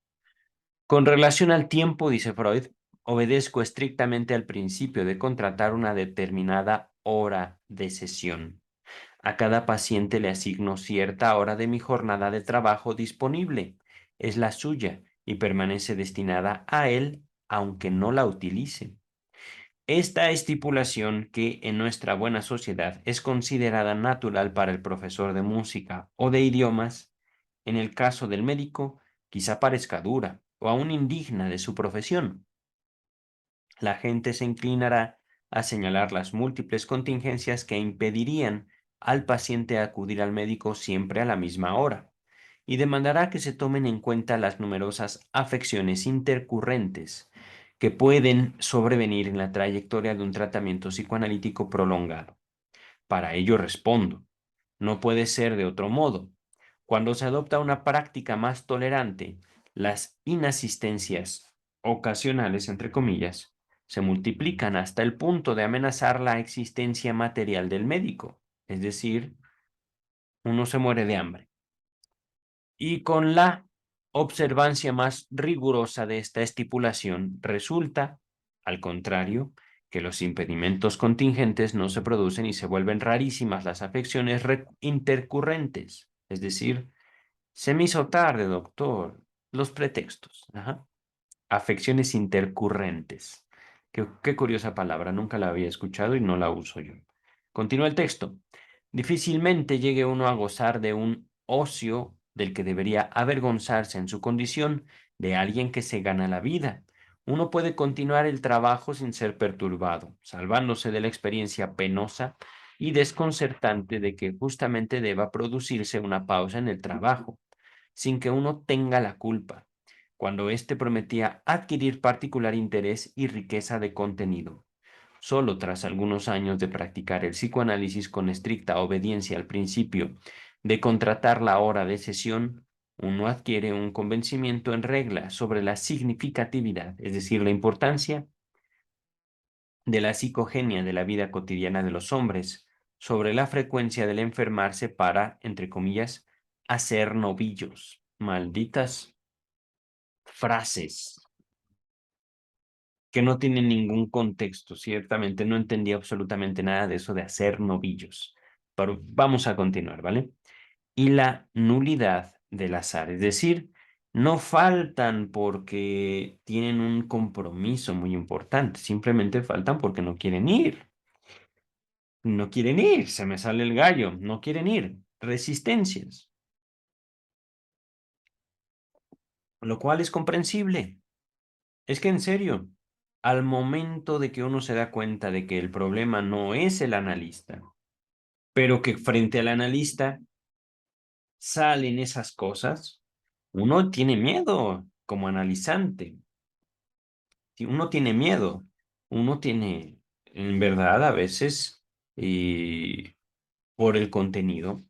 Con relación al tiempo, dice Freud, obedezco estrictamente al principio de contratar una determinada hora de sesión. A cada paciente le asigno cierta hora de mi jornada de trabajo disponible. Es la suya y permanece destinada a él, aunque no la utilice. Esta estipulación, que en nuestra buena sociedad es considerada natural para el profesor de música o de idiomas, en el caso del médico quizá parezca dura o aún indigna de su profesión. La gente se inclinará a señalar las múltiples contingencias que impedirían al paciente acudir al médico siempre a la misma hora, y demandará que se tomen en cuenta las numerosas afecciones intercurrentes que pueden sobrevenir en la trayectoria de un tratamiento psicoanalítico prolongado. Para ello respondo, no puede ser de otro modo. Cuando se adopta una práctica más tolerante, las inasistencias ocasionales, entre comillas, se multiplican hasta el punto de amenazar la existencia material del médico, es decir, uno se muere de hambre. Y con la observancia más rigurosa de esta estipulación, resulta, al contrario, que los impedimentos contingentes no se producen y se vuelven rarísimas las afecciones intercurrentes. Es decir, se me hizo tarde, doctor. Los pretextos. Ajá. Afecciones intercurrentes. Qué curiosa palabra, nunca la había escuchado y no la uso yo. Continúa el texto. Difícilmente llegue uno a gozar de un ocio del que debería avergonzarse en su condición de alguien que se gana la vida. Uno puede continuar el trabajo sin ser perturbado, salvándose de la experiencia penosa y desconcertante de que justamente deba producirse una pausa en el trabajo, sin que uno tenga la culpa cuando éste prometía adquirir particular interés y riqueza de contenido. Solo tras algunos años de practicar el psicoanálisis con estricta obediencia al principio de contratar la hora de sesión, uno adquiere un convencimiento en regla sobre la significatividad, es decir, la importancia de la psicogenia de la vida cotidiana de los hombres, sobre la frecuencia del enfermarse para, entre comillas, hacer novillos. Malditas frases que no tienen ningún contexto. Ciertamente no entendí absolutamente nada de eso de hacer novillos. Pero vamos a continuar, ¿vale? Y la nulidad del azar, es decir, no faltan porque tienen un compromiso muy importante, simplemente faltan porque no quieren ir. No quieren ir, se me sale el gallo, no quieren ir. Resistencias, lo cual es comprensible. Es que en serio, al momento de que uno se da cuenta de que el problema no es el analista, pero que frente al analista salen esas cosas, uno tiene miedo como analizante. Si uno tiene miedo, uno tiene en verdad, a veces, y por el contenido,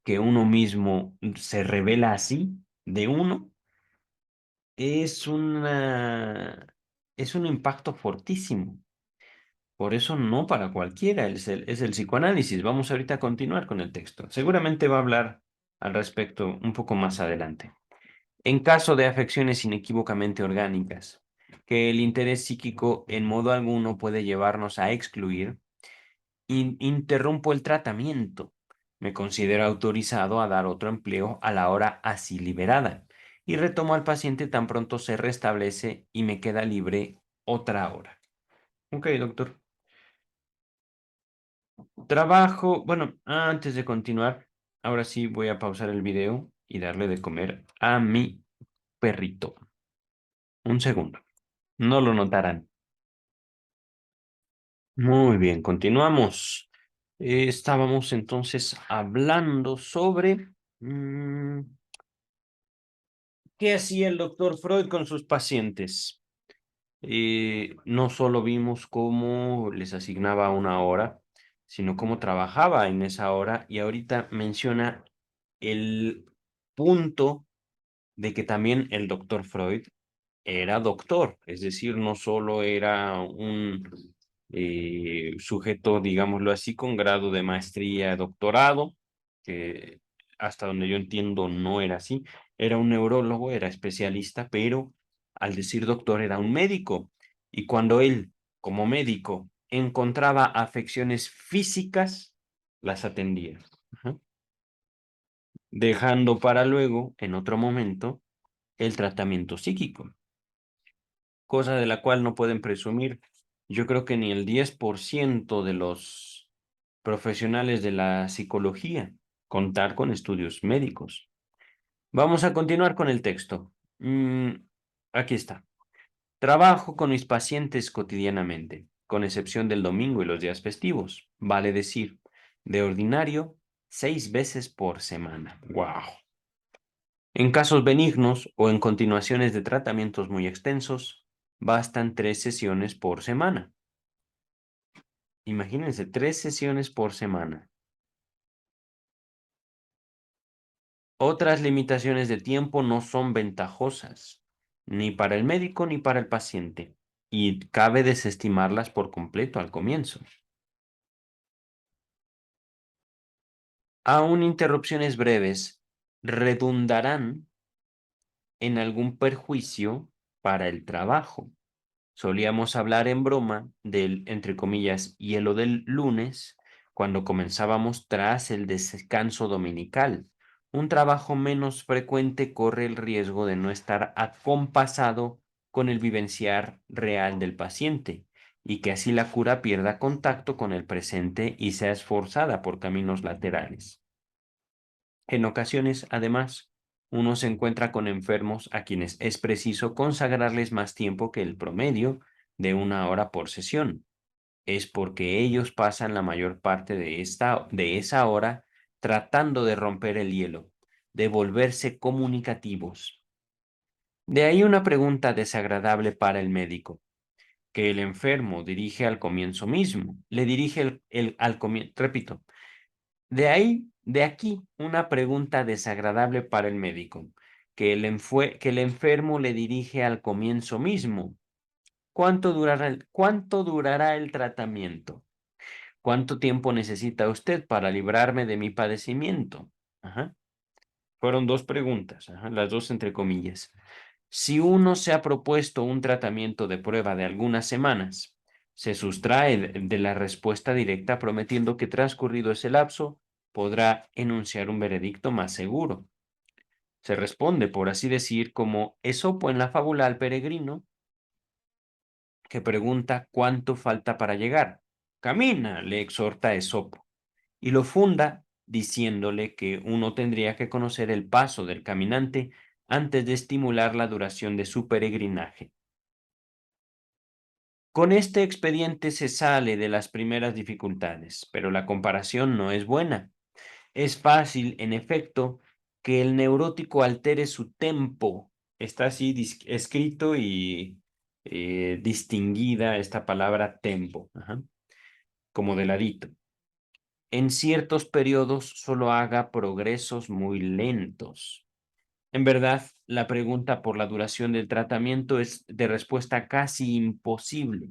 que uno mismo se revela así de uno, es es un impacto fortísimo. Por eso no para cualquiera, es el psicoanálisis. Vamos ahorita a continuar con el texto. Seguramente va a hablar al respecto un poco más adelante. En caso de afecciones inequívocamente orgánicas, que el interés psíquico en modo alguno puede llevarnos a excluir, interrumpo el tratamiento. Me considero autorizado a dar otro empleo a la hora así liberada y retomo al paciente tan pronto se restablece y me queda libre otra hora. Ok, doctor. Trabajo, bueno, antes de continuar, ahora sí voy a pausar el video y darle de comer a mi perrito. Un segundo. No lo notarán. Muy bien, continuamos. Estábamos entonces hablando sobre qué hacía el doctor Freud con sus pacientes. No solo vimos cómo les asignaba una hora, sino cómo trabajaba en esa hora y ahorita menciona el punto de que también el doctor Freud era doctor, es decir, no solo era un sujeto, digámoslo así, con grado de maestría, doctorado, que hasta donde yo entiendo no era así, era un neurólogo, era especialista, pero al decir doctor era un médico. Y cuando él, como médico, encontraba afecciones físicas, las atendía. Ajá. Dejando para luego, en otro momento, el tratamiento psíquico, cosa de la cual no pueden presumir, yo creo que ni el 10% de los profesionales de la psicología contar con estudios médicos. Vamos a continuar con el texto. Aquí está. Trabajo con mis pacientes cotidianamente, con excepción del domingo y los días festivos. Vale decir, de ordinario, 6 veces por semana. ¡Wow! En casos benignos o en continuaciones de tratamientos muy extensos, bastan 3 sesiones por semana. Imagínense, 3 sesiones por semana. Otras limitaciones de tiempo no son ventajosas, ni para el médico ni para el paciente, y cabe desestimarlas por completo al comienzo. Aún interrupciones breves redundarán en algún perjuicio para el trabajo. Solíamos hablar en broma del, entre comillas, hielo del lunes, cuando comenzábamos tras el descanso dominical. Un trabajo menos frecuente corre el riesgo de no estar acompasado con el vivenciar real del paciente y que así la cura pierda contacto con el presente y sea esforzada por caminos laterales. En ocasiones, además, uno se encuentra con enfermos a quienes es preciso consagrarles más tiempo que el promedio de una hora por sesión. Es porque ellos pasan la mayor parte de esa hora tratando de romper el hielo, de volverse comunicativos. De ahí una pregunta desagradable para el médico, que el enfermo dirige al comienzo mismo. Le dirige al comienzo, repito, de aquí una pregunta desagradable para el médico, que el enfermo le dirige al comienzo mismo. Cuánto durará el tratamiento? ¿Cuánto tiempo necesita usted para librarme de mi padecimiento? Ajá. Fueron dos preguntas, ajá, las dos entre comillas. Si uno se ha propuesto un tratamiento de prueba de algunas semanas, se sustrae de la respuesta directa prometiendo que transcurrido ese lapso podrá enunciar un veredicto más seguro. Se responde, por así decir, como Esopo en la fábula al peregrino, que pregunta cuánto falta para llegar. Camina, le exhorta Esopo, y lo funda diciéndole que uno tendría que conocer el paso del caminante antes de estimular la duración de su peregrinaje. Con este expediente se sale de las primeras dificultades, pero la comparación no es buena. Es fácil, en efecto, que el neurótico altere su tempo. Está así escrito y distinguida esta palabra tempo, como de ladito. En ciertos periodos solo haga progresos muy lentos. En verdad, la pregunta por la duración del tratamiento es de respuesta casi imposible.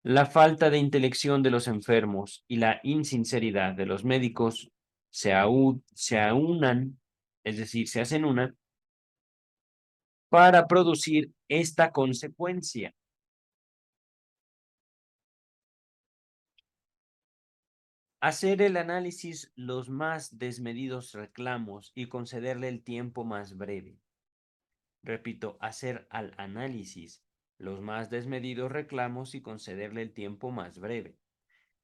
La falta de intelección de los enfermos y la insinceridad de los médicos se aunan, es decir, se hacen una, para producir esta consecuencia. Hacer el análisis los más desmedidos reclamos y concederle el tiempo más breve. Repito, hacer al análisis los más desmedidos reclamos y concederle el tiempo más breve.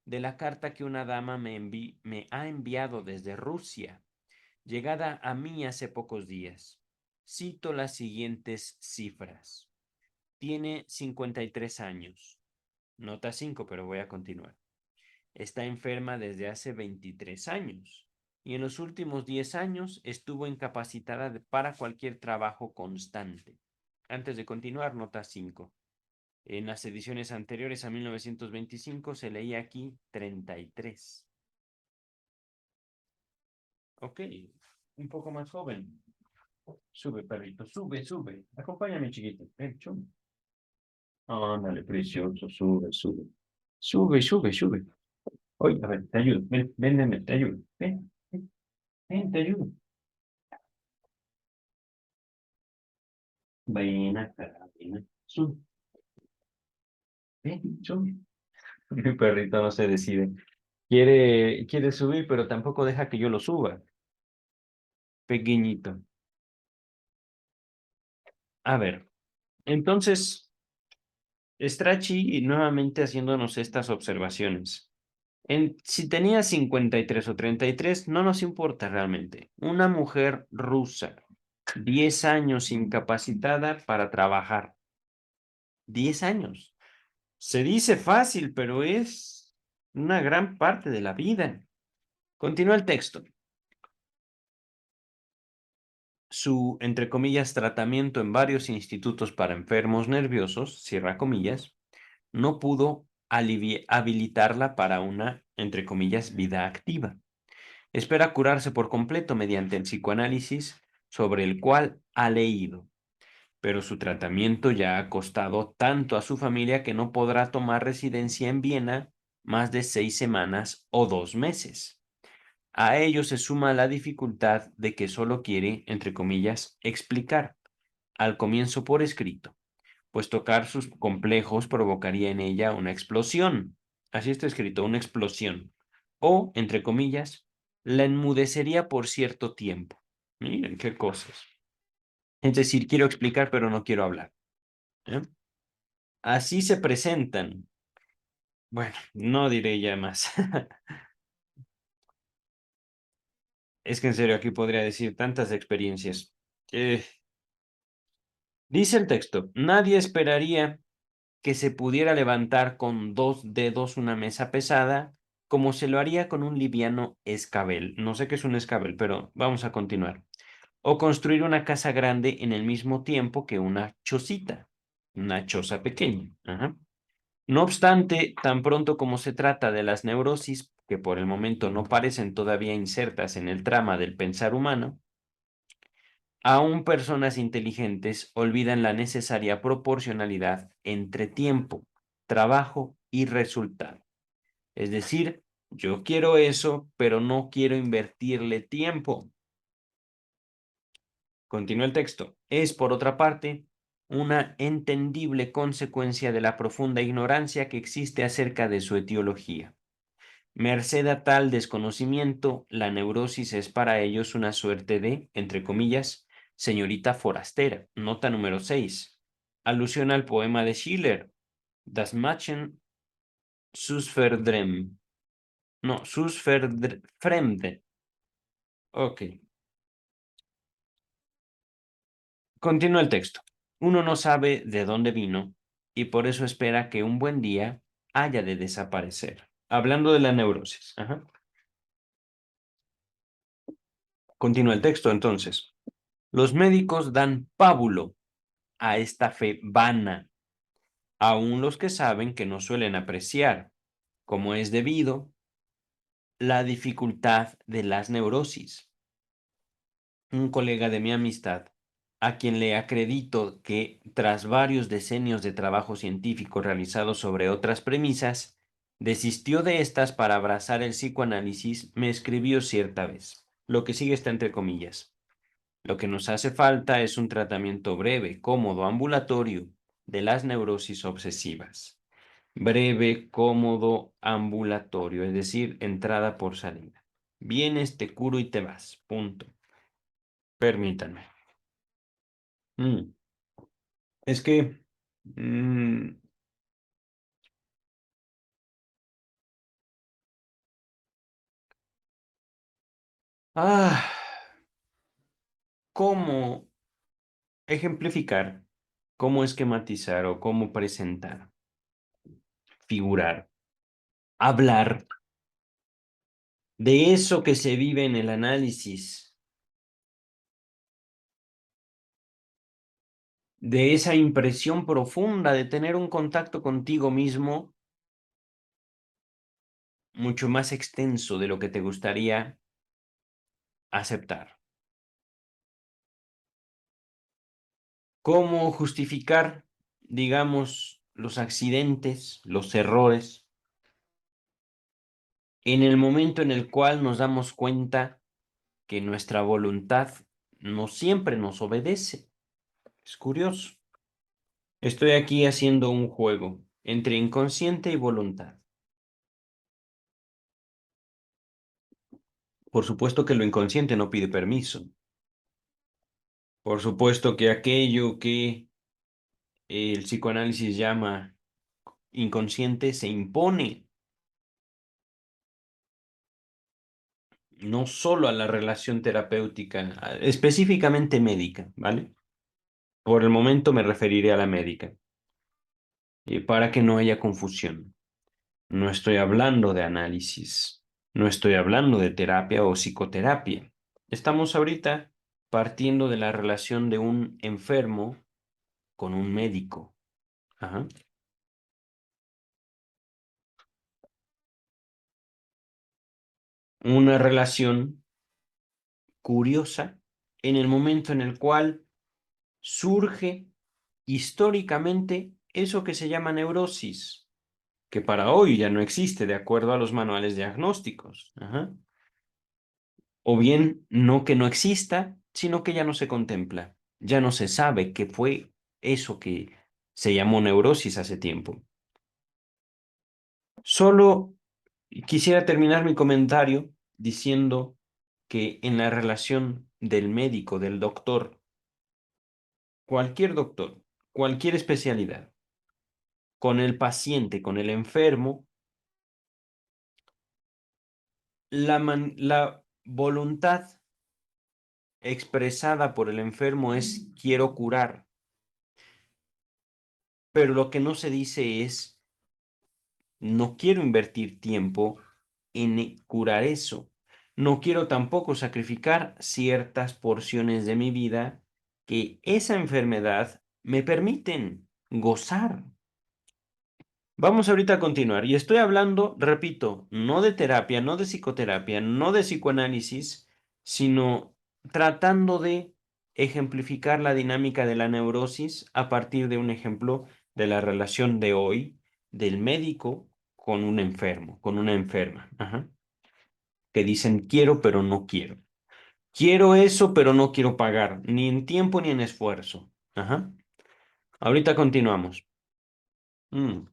De la carta que una dama me ha enviado desde Rusia, llegada a mí hace pocos días. Cito las siguientes cifras. Tiene 53 años. Nota 5, pero voy a continuar. Está enferma desde hace 23 años y en los últimos 10 años estuvo incapacitada para cualquier trabajo constante. Antes de continuar, nota 5. En las ediciones anteriores a 1925 se leía aquí 33. Ok, un poco más joven. Sube, perrito, sube, sube. Acompáñame, chiquito. Ven, sube. Ándale, precioso, sube, sube. Sube, sube, sube. Oye, a ver, te ayudo. Ven, ven, ven, ven, te ayudo. Ven, ven, ven, te ayudo. Ven acá, ven acá. Sube, ven, sube. Mi perrito no se decide. Quiere subir, pero tampoco deja que yo lo suba. Pequeñito. A ver, entonces, Strachey nuevamente haciéndonos estas observaciones. Si tenía 53 o 33, no nos importa realmente. Una mujer rusa, 10 años incapacitada para trabajar. 10 años. Se dice fácil, pero es una gran parte de la vida. Continúa el texto. Su, entre comillas, tratamiento en varios institutos para enfermos nerviosos, cierra comillas, no pudo habilitarla para una, entre comillas, vida activa. Espera curarse por completo mediante el psicoanálisis sobre el cual ha leído, pero su tratamiento ya ha costado tanto a su familia que no podrá tomar residencia en Viena más de 6 semanas o 2 meses. A ello se suma la dificultad de que solo quiere, entre comillas, explicar, al comienzo por escrito, pues tocar sus complejos provocaría en ella una explosión. Así está escrito, una explosión. O, entre comillas, la enmudecería por cierto tiempo. Miren qué cosas. Es decir, quiero explicar, pero no quiero hablar. ¿Eh? Así se presentan. Bueno, no diré ya más. Es que en serio, aquí podría decir tantas experiencias. Eh, Dice el texto, nadie esperaría que se pudiera levantar con 2 dedos una mesa pesada, como se lo haría con un liviano escabel. No sé qué es un escabel, pero vamos a continuar. O construir una casa grande en el mismo tiempo que una chocita, una choza pequeña. Ajá. No obstante, tan pronto como se trata de las neurosis, que por el momento no parecen todavía insertas en el trama del pensar humano, aún personas inteligentes olvidan la necesaria proporcionalidad entre tiempo, trabajo y resultado. Es decir, yo quiero eso, pero no quiero invertirle tiempo. Continúa el texto. Es, por otra parte, una entendible consecuencia de la profunda ignorancia que existe acerca de su etiología. Merced a tal desconocimiento, la neurosis es para ellos una suerte de, entre comillas, señorita forastera. Nota número 6. Alusión al poema de Schiller, Das Mädchen sus Verdrem. No, sus Fremde. Ok. Continúa el texto. Uno no sabe de dónde vino y por eso espera que un buen día haya de desaparecer. Hablando de la neurosis. Ajá. Continúa el texto entonces. Los médicos dan pábulo a esta fe vana, aun los que saben que no suelen apreciar, como es debido, la dificultad de las neurosis. Un colega de mi amistad, a quien le acredito que tras varios decenios de trabajo científico realizado sobre otras premisas, desistió de estas para abrazar el psicoanálisis, me escribió cierta vez. Lo que sigue está entre comillas. Lo que nos hace falta es un tratamiento breve, cómodo, ambulatorio de las neurosis obsesivas. Breve, cómodo, ambulatorio, es decir, entrada por salida. Vienes, te curo y te vas. Punto. Permítanme. Mm, Es que... mm, ah, ¿cómo ejemplificar? ¿Cómo esquematizar o cómo presentar? Figurar. Hablar de eso que se vive en el análisis, de esa impresión profunda de tener un contacto contigo mismo mucho más extenso de lo que te gustaría aceptar. ¿Cómo justificar, digamos, los accidentes, los errores, en el momento en el cual nos damos cuenta que nuestra voluntad no siempre nos obedece? Es curioso. Estoy aquí haciendo un juego entre inconsciente y voluntad. Por supuesto que lo inconsciente no pide permiso. Por supuesto que aquello que el psicoanálisis llama inconsciente se impone no solo a la relación terapéutica, específicamente médica, ¿vale? Por el momento me referiré a la médica, para que no haya confusión. No estoy hablando de análisis, no estoy hablando de terapia o psicoterapia. Estamos ahorita partiendo de la relación de un enfermo con un médico. Ajá. Una relación curiosa en el momento en el cual surge históricamente eso que se llama neurosis, que para hoy ya no existe de acuerdo a los manuales diagnósticos. Ajá. O bien, no que no exista, sino que ya no se contempla, ya no se sabe qué fue eso que se llamó neurosis hace tiempo. Solo quisiera terminar mi comentario diciendo que en la relación del médico, del doctor, cualquier doctor, cualquier especialidad, con el paciente, con el enfermo, la voluntad expresada por el enfermo es quiero curar, pero lo que no se dice es no quiero invertir tiempo en curar eso. No quiero tampoco sacrificar ciertas porciones de mi vida que esa enfermedad me permiten gozar. Vamos ahorita a continuar. Y estoy hablando, repito, no de terapia, no de psicoterapia, no de psicoanálisis, sino tratando de ejemplificar la dinámica de la neurosis a partir de un ejemplo de la relación de hoy del médico con un enfermo, con una enferma, ajá, que dicen quiero pero no quiero. Quiero eso pero no quiero pagar, ni en tiempo ni en esfuerzo. Ajá. Ahorita continuamos. Mm.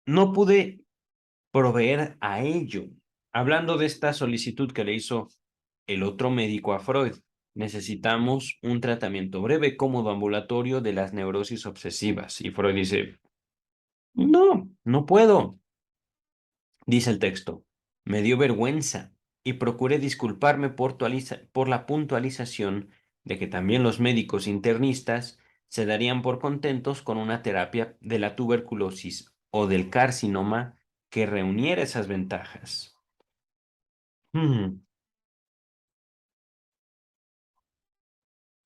No pude proveer a ello. Hablando de esta solicitud que le hizo el otro médico a Freud, necesitamos un tratamiento breve, cómodo, ambulatorio de las neurosis obsesivas. Y Freud dice, no, no puedo, dice el texto. Me dio vergüenza y procuré disculparme por la puntualización de que también los médicos internistas se darían por contentos con una terapia de la tuberculosis o del carcinoma que reuniera esas ventajas. Mm,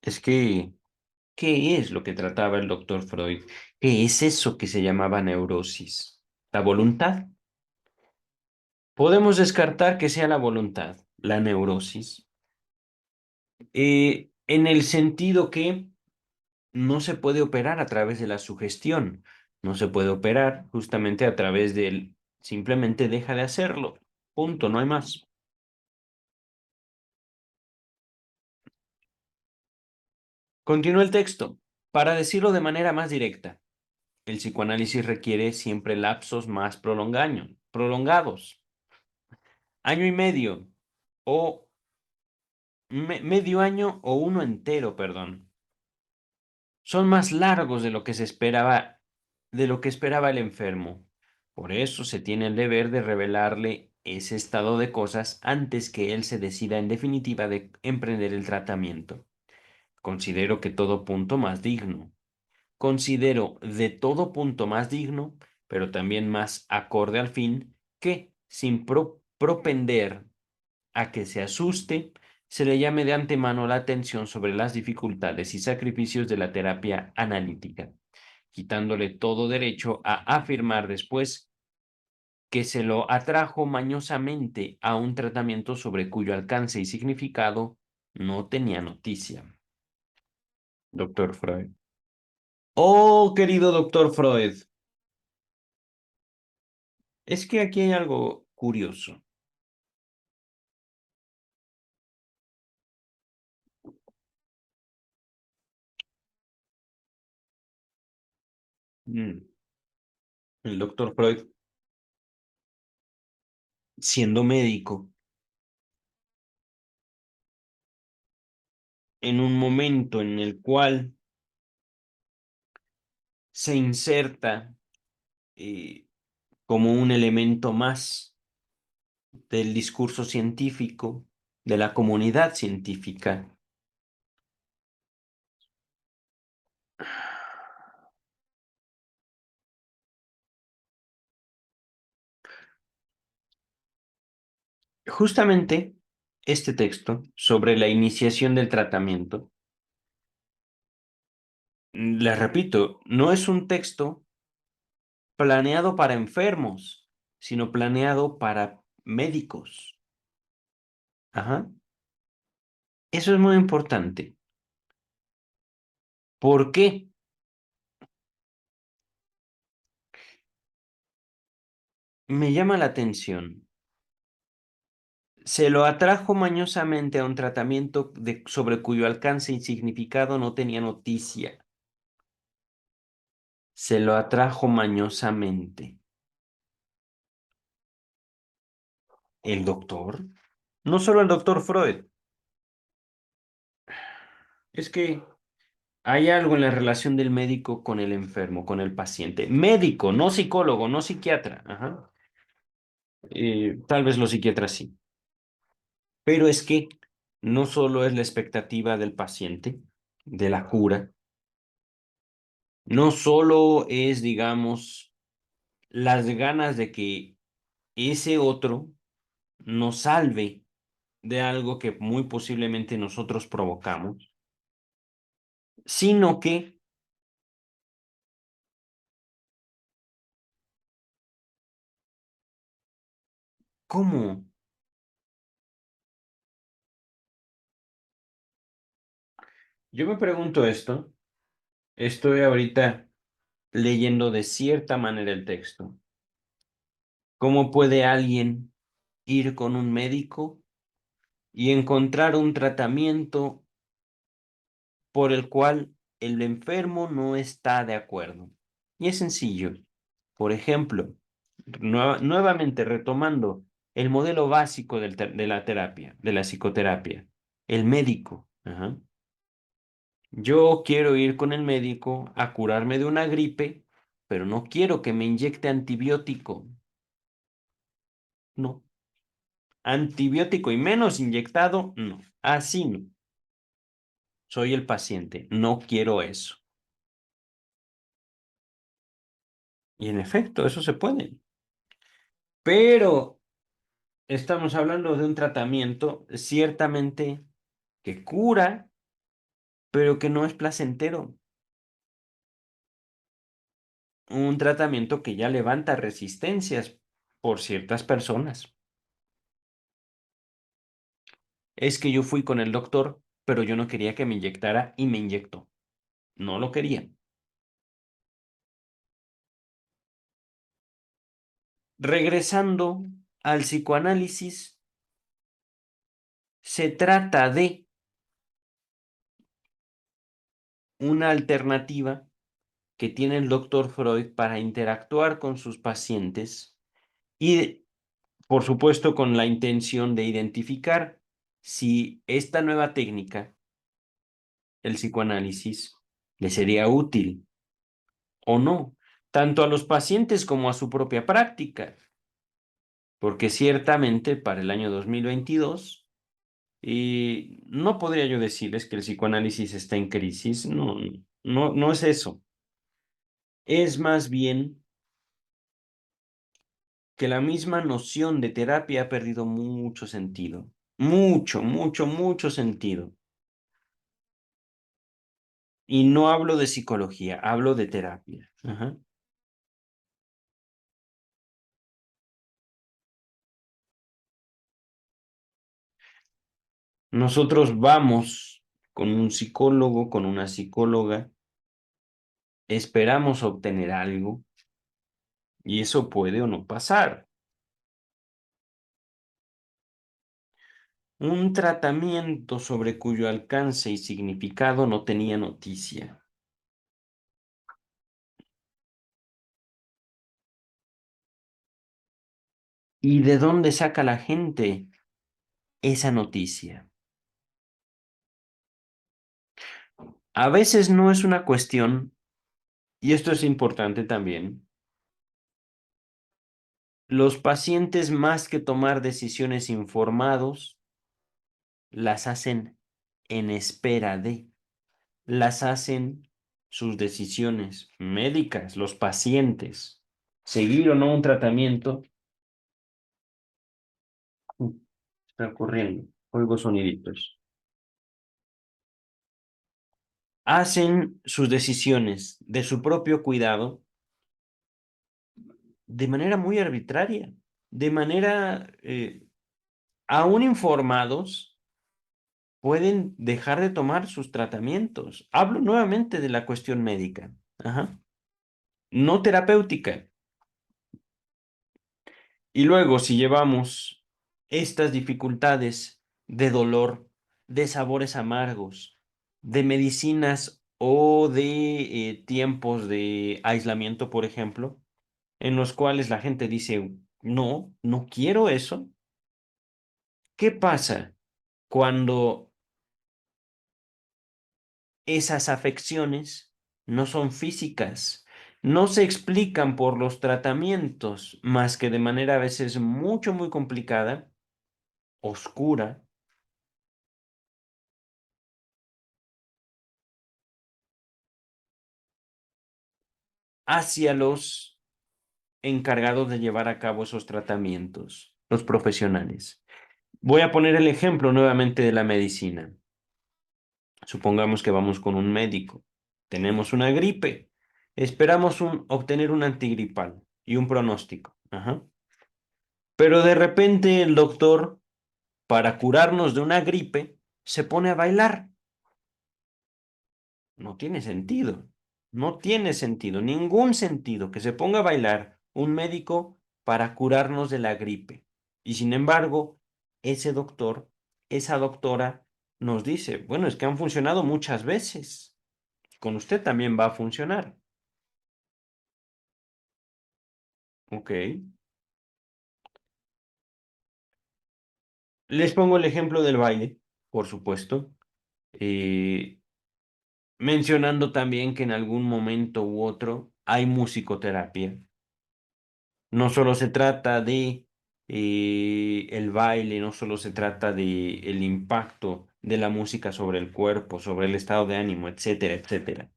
Es que, ¿qué es lo que trataba el doctor Freud? ¿Qué es eso que se llamaba neurosis? ¿La voluntad? Podemos descartar que sea la voluntad, la neurosis, en el sentido que no se puede operar a través de la sugestión, no se puede operar justamente a través del simplemente deja de hacerlo. Punto, no hay más. Continúa el texto. Para decirlo de manera más directa, el psicoanálisis requiere siempre lapsos más prolongados, año y medio, o medio año o uno entero, perdón. Son más largos de lo que se esperaba, de lo que esperaba el enfermo. Por eso se tiene el deber de revelarle ese estado de cosas antes que él se decida en definitiva de emprender el tratamiento. Considero que todo punto más digno. Considero de todo punto más digno, pero también más acorde al fin, que, sin propender a que se asuste, se le llame de antemano la atención sobre las dificultades y sacrificios de la terapia analítica, quitándole todo derecho a afirmar después que se lo atrajo mañosamente a un tratamiento sobre cuyo alcance y significado no tenía noticia. Doctor Freud. Oh, querido doctor Freud, es que aquí hay algo curioso. Mm, El doctor Freud, siendo médico, en un momento en el cual se inserta eh, como un elemento más del discurso científico, de la comunidad científica. Justamente este texto sobre la iniciación del tratamiento, les repito, no es un texto planeado para enfermos, sino planeado para médicos. Ajá. Eso es muy importante. ¿Por qué? Me llama la atención. Se lo atrajo mañosamente a un tratamiento sobre cuyo alcance y significado no tenía noticia. Se lo atrajo mañosamente. ¿El doctor? No solo el doctor Freud. Es que hay algo en la relación del médico con el enfermo, con el paciente. Médico, no psicólogo, no psiquiatra. Ajá. Tal vez los psiquiatras sí. Pero es que no solo es la expectativa del paciente, de la cura, no solo es, digamos, las ganas de que ese otro nos salve de algo que muy posiblemente nosotros provocamos, sino que, ¿cómo? Yo me pregunto esto, estoy ahorita leyendo de cierta manera el texto. ¿Cómo puede alguien ir con un médico y encontrar un tratamiento por el cual el enfermo no está de acuerdo? Y es sencillo. Por ejemplo, nuevamente retomando el modelo básico de la terapia, de la psicoterapia, el médico. Ajá. Yo quiero ir con el médico a curarme de una gripe, pero no quiero que me inyecte antibiótico. No. Antibiótico y menos inyectado, no. Así no. Soy el paciente, no quiero eso. Y en efecto, eso se puede. Pero estamos hablando de un tratamiento ciertamente que cura, pero que no es placentero. Un tratamiento que ya levanta resistencias por ciertas personas. Es que yo fui con el doctor, pero yo no quería que me inyectara y me inyectó. No lo quería. Regresando al psicoanálisis, se trata de una alternativa que tiene el doctor Freud para interactuar con sus pacientes y, por supuesto, con la intención de identificar si esta nueva técnica, el psicoanálisis, le sería útil o no, tanto a los pacientes como a su propia práctica, porque ciertamente para el año 2022 y no podría yo decirles que el psicoanálisis está en crisis, no, no es eso. Es más bien que la misma noción de terapia ha perdido mucho sentido. Mucho sentido. Y no hablo de psicología, hablo de terapia. Ajá. Nosotros vamos con un psicólogo, con una psicóloga, esperamos obtener algo y eso puede o no pasar. Un tratamiento sobre cuyo alcance y significado no tenía noticia. ¿Y de dónde saca la gente esa noticia? A veces no es una cuestión, y esto es importante también, los pacientes más que tomar decisiones informados, las hacen en espera de, las hacen sus decisiones médicas, los pacientes, seguir o no un tratamiento. Está ocurriendo, oigo soniditos. Hacen sus decisiones de su propio cuidado de manera muy arbitraria, de manera, aún informados, pueden dejar de tomar sus tratamientos. Hablo nuevamente de la cuestión médica, ajá, no terapéutica. Y luego, si llevamos estas dificultades de dolor, de sabores amargos, de medicinas o de tiempos de aislamiento, por ejemplo, en los cuales la gente dice, no, no quiero eso. ¿Qué pasa cuando esas afecciones no son físicas? No se explican por los tratamientos, más que de manera a veces muy complicada, oscura, hacia los encargados de llevar a cabo esos tratamientos, los profesionales. Voy a poner el ejemplo nuevamente de la medicina. Supongamos que vamos con un médico, tenemos una gripe, esperamos obtener un antigripal y un pronóstico. Ajá. Pero de repente el doctor, para curarnos de una gripe, se pone a bailar. No tiene sentido. No tiene sentido, ningún sentido que se ponga a bailar un médico para curarnos de la gripe. Y sin embargo, ese doctor, esa doctora nos dice, bueno, es que han funcionado muchas veces. Con usted también va a funcionar. Ok. Les pongo el ejemplo del baile, por supuesto. eh, Mencionando también que en algún momento u otro hay musicoterapia. No solo se trata de el baile, no solo se trata de el impacto de la música sobre el cuerpo, sobre el estado de ánimo, etcétera, etcétera.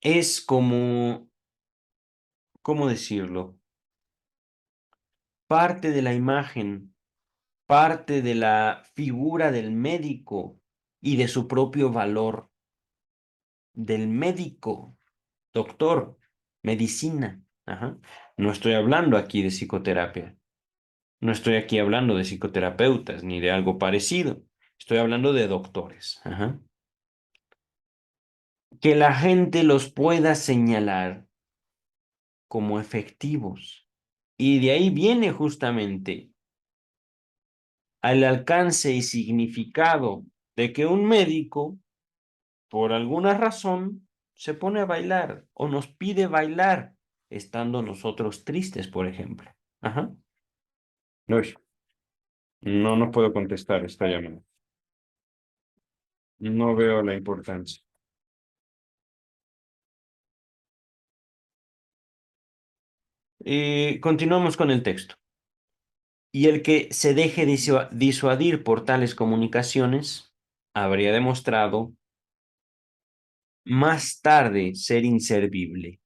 Es como, ¿cómo decirlo? Parte de la imagen parte de la figura del médico y de su propio valor del médico, doctor, medicina. Ajá. No estoy hablando aquí de psicoterapia. No estoy aquí hablando de psicoterapeutas ni de algo parecido. Estoy hablando de doctores. Ajá. Que la gente los pueda señalar como efectivos. Y de ahí viene justamente al alcance y significado de que un médico, por alguna razón, se pone a bailar o nos pide bailar, estando nosotros tristes, por ejemplo. Ajá. Uy, no puedo contestar esta llamada. No veo la importancia. Continuamos con el texto. Y el que se deje disuadir por tales comunicaciones habría demostrado más tarde ser inservible.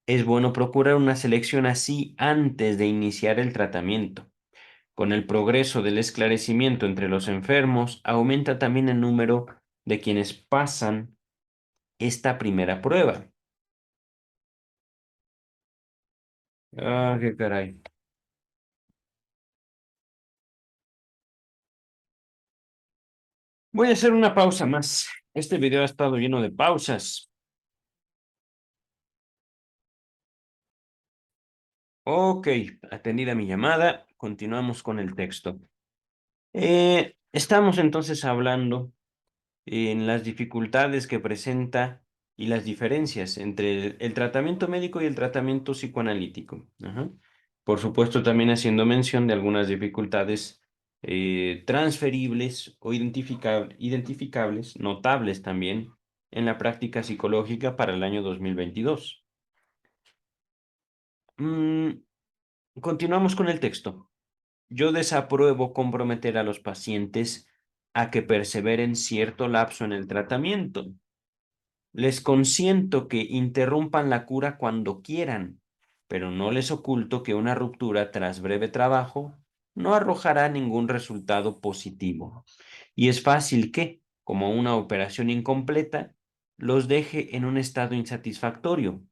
Es bueno procurar una selección así antes de iniciar el tratamiento. Con el progreso del esclarecimiento entre los enfermos, aumenta también el número de quienes pasan esta primera prueba. Ah, qué caray. Voy a hacer una pausa más. Este video ha estado lleno de pausas. Ok, atendida mi llamada, continuamos con el texto. Estamos entonces hablando en las dificultades que presenta y las diferencias entre el tratamiento médico y el tratamiento psicoanalítico. Ajá. Por supuesto, también haciendo mención de algunas dificultades transferibles o identificables, notables también, en la práctica psicológica para el año 2022. Mm, Continuamos con el texto. Yo desapruebo comprometer a los pacientes a que perseveren cierto lapso en el tratamiento. Les consiento que interrumpan la cura cuando quieran, pero no les oculto que una ruptura tras breve trabajo no arrojará ningún resultado positivo. Y es fácil que, como una operación incompleta, los deje en un estado insatisfactorio.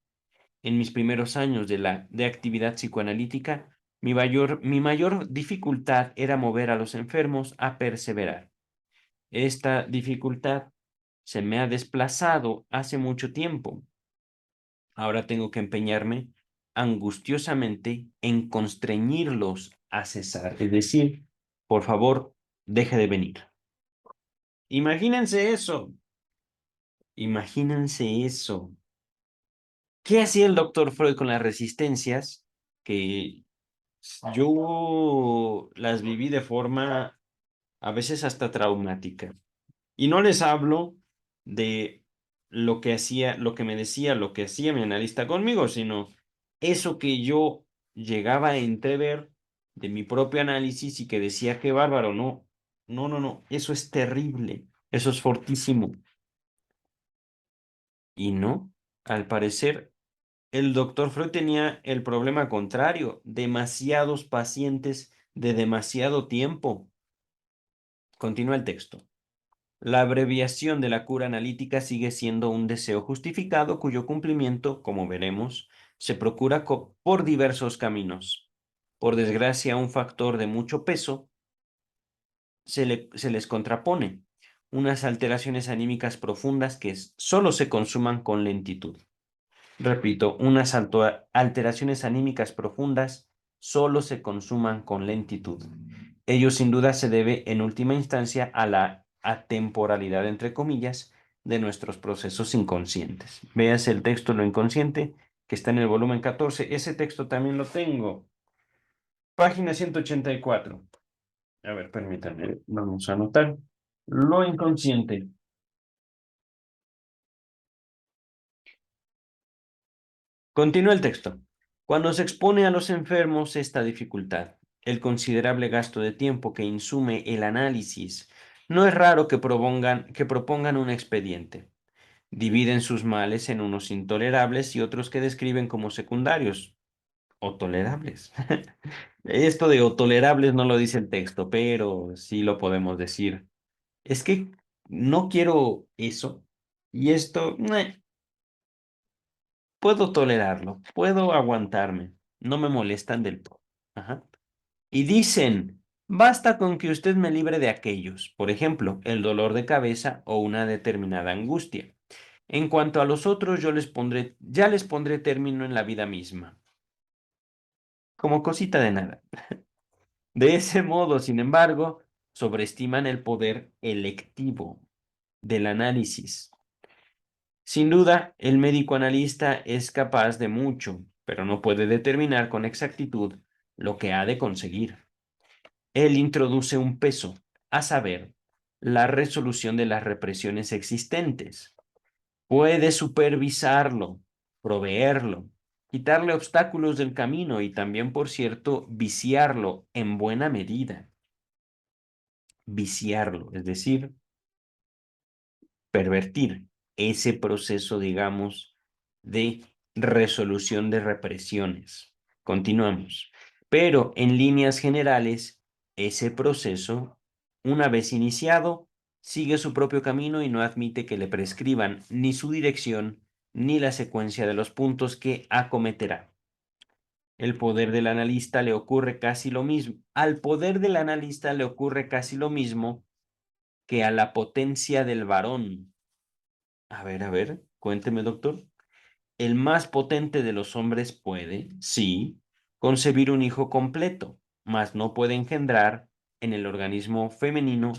En mis primeros años de actividad psicoanalítica, mi mayor dificultad era mover a los enfermos a perseverar. Esta dificultad se me ha desplazado hace mucho tiempo. Ahora tengo que empeñarme angustiosamente en constreñirlos a cesar. Es decir, por favor, deje de venir. Imagínense eso. Imagínense eso. ¿Qué hacía el doctor Freud con las resistencias? Que yo las viví de forma a veces hasta traumática. Y no les hablo de lo que hacía, lo que me decía, lo que hacía mi analista conmigo, sino eso que yo llegaba a entrever de mi propio análisis y que decía que bárbaro, no, eso es terrible, eso es fortísimo. Y no, al parecer, el doctor Freud tenía el problema contrario, demasiados pacientes de demasiado tiempo. Continúa el texto. La abreviación de la cura analítica sigue siendo un deseo justificado cuyo cumplimiento, como veremos, se procura por diversos caminos. Por desgracia, un factor de mucho peso se les contrapone, unas alteraciones anímicas profundas que solo se consuman con lentitud. Repito, unas alteraciones anímicas profundas solo se consuman con lentitud. Ello sin duda se debe en última instancia a la atemporalidad, entre comillas, de nuestros procesos inconscientes. Véase el texto Lo inconsciente, que está en el volumen 14. Ese texto también lo tengo. Página 184. A ver, permítanme, vamos a anotar. Lo inconsciente. Continúa el texto. Cuando se expone a los enfermos esta dificultad, el considerable gasto de tiempo que insume el análisis, no es raro que propongan un expediente. Dividen sus males en unos intolerables y otros que describen como secundarios. o tolerables. Esto de o tolerables no lo dice el texto, pero sí lo podemos decir. Es que no quiero eso y esto, puedo tolerarlo, puedo aguantarme, no me molestan del todo. Ajá. Y dicen, basta con que usted me libre de aquellos, por ejemplo, el dolor de cabeza o una determinada angustia. En cuanto a los otros, ya les pondré término en la vida misma, como cosita de nada. De ese modo, sin embargo, sobreestiman el poder electivo del análisis. Sin duda, el médico analista es capaz de mucho, pero no puede determinar con exactitud lo que ha de conseguir. Él introduce un peso, a saber, la resolución de las represiones existentes. Puede supervisarlo, proveerlo, quitarle obstáculos del camino y también, por cierto, viciarlo en buena medida. Viciarlo, es decir, pervertir ese proceso, digamos, de resolución de represiones. Continuamos. Pero en líneas generales, ese proceso, una vez iniciado, sigue su propio camino y no admite que le prescriban ni su dirección ni la secuencia de los puntos que acometerá. El poder del analista le ocurre casi lo mismo. Al poder del analista le ocurre casi lo mismo que a la potencia del varón. A ver, cuénteme, doctor. El más potente de los hombres puede, sí, concebir un hijo completo, mas no puede engendrar en el organismo femenino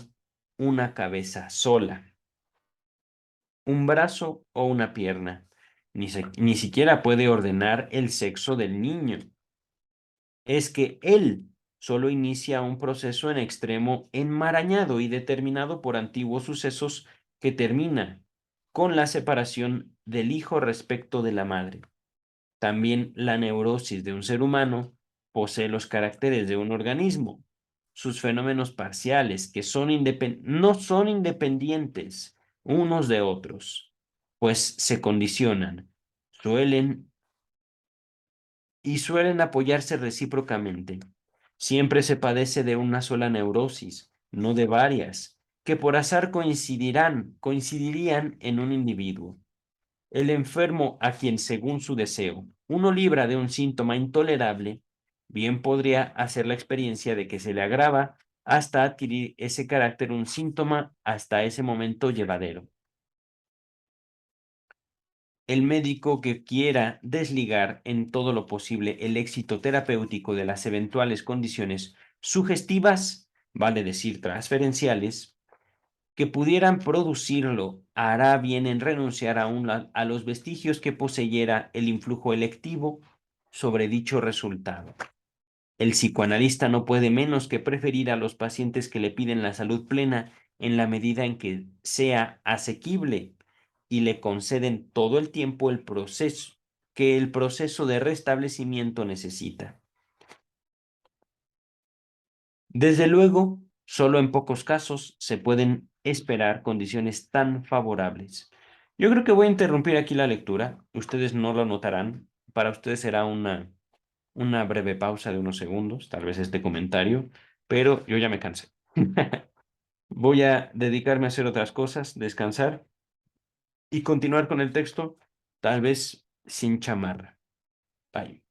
una cabeza sola, un brazo o una pierna. Ni siquiera puede ordenar el sexo del niño. Es que él solo inicia un proceso en extremo enmarañado y determinado por antiguos sucesos que termina con la separación del hijo respecto de la madre. También la neurosis de un ser humano posee los caracteres de un organismo, sus fenómenos parciales, que no son independientes unos de otros, pues se condicionan, suelen suelen apoyarse recíprocamente. Siempre se padece de una sola neurosis, no de varias, que por azar coincidirían en un individuo. El enfermo a quien, según su deseo, uno libra de un síntoma intolerable, bien podría hacer la experiencia de que se le agrava hasta adquirir ese carácter un síntoma hasta ese momento llevadero. El médico que quiera desligar en todo lo posible el éxito terapéutico de las eventuales condiciones sugestivas, vale decir transferenciales, que pudieran producirlo, hará bien en renunciar a los vestigios que poseyera el influjo electivo sobre dicho resultado. El psicoanalista no puede menos que preferir a los pacientes que le piden la salud plena en la medida en que sea asequible y le conceden todo el tiempo que el proceso de restablecimiento necesita. Desde luego, solo en pocos casos se pueden esperar condiciones tan favorables. Yo creo que voy a interrumpir aquí la lectura. Ustedes no lo notarán. Para ustedes será una breve pausa de unos segundos, tal vez este comentario, pero yo ya me cansé. Voy a dedicarme a hacer otras cosas, descansar y continuar con el texto, tal vez sin chamarra. Bye.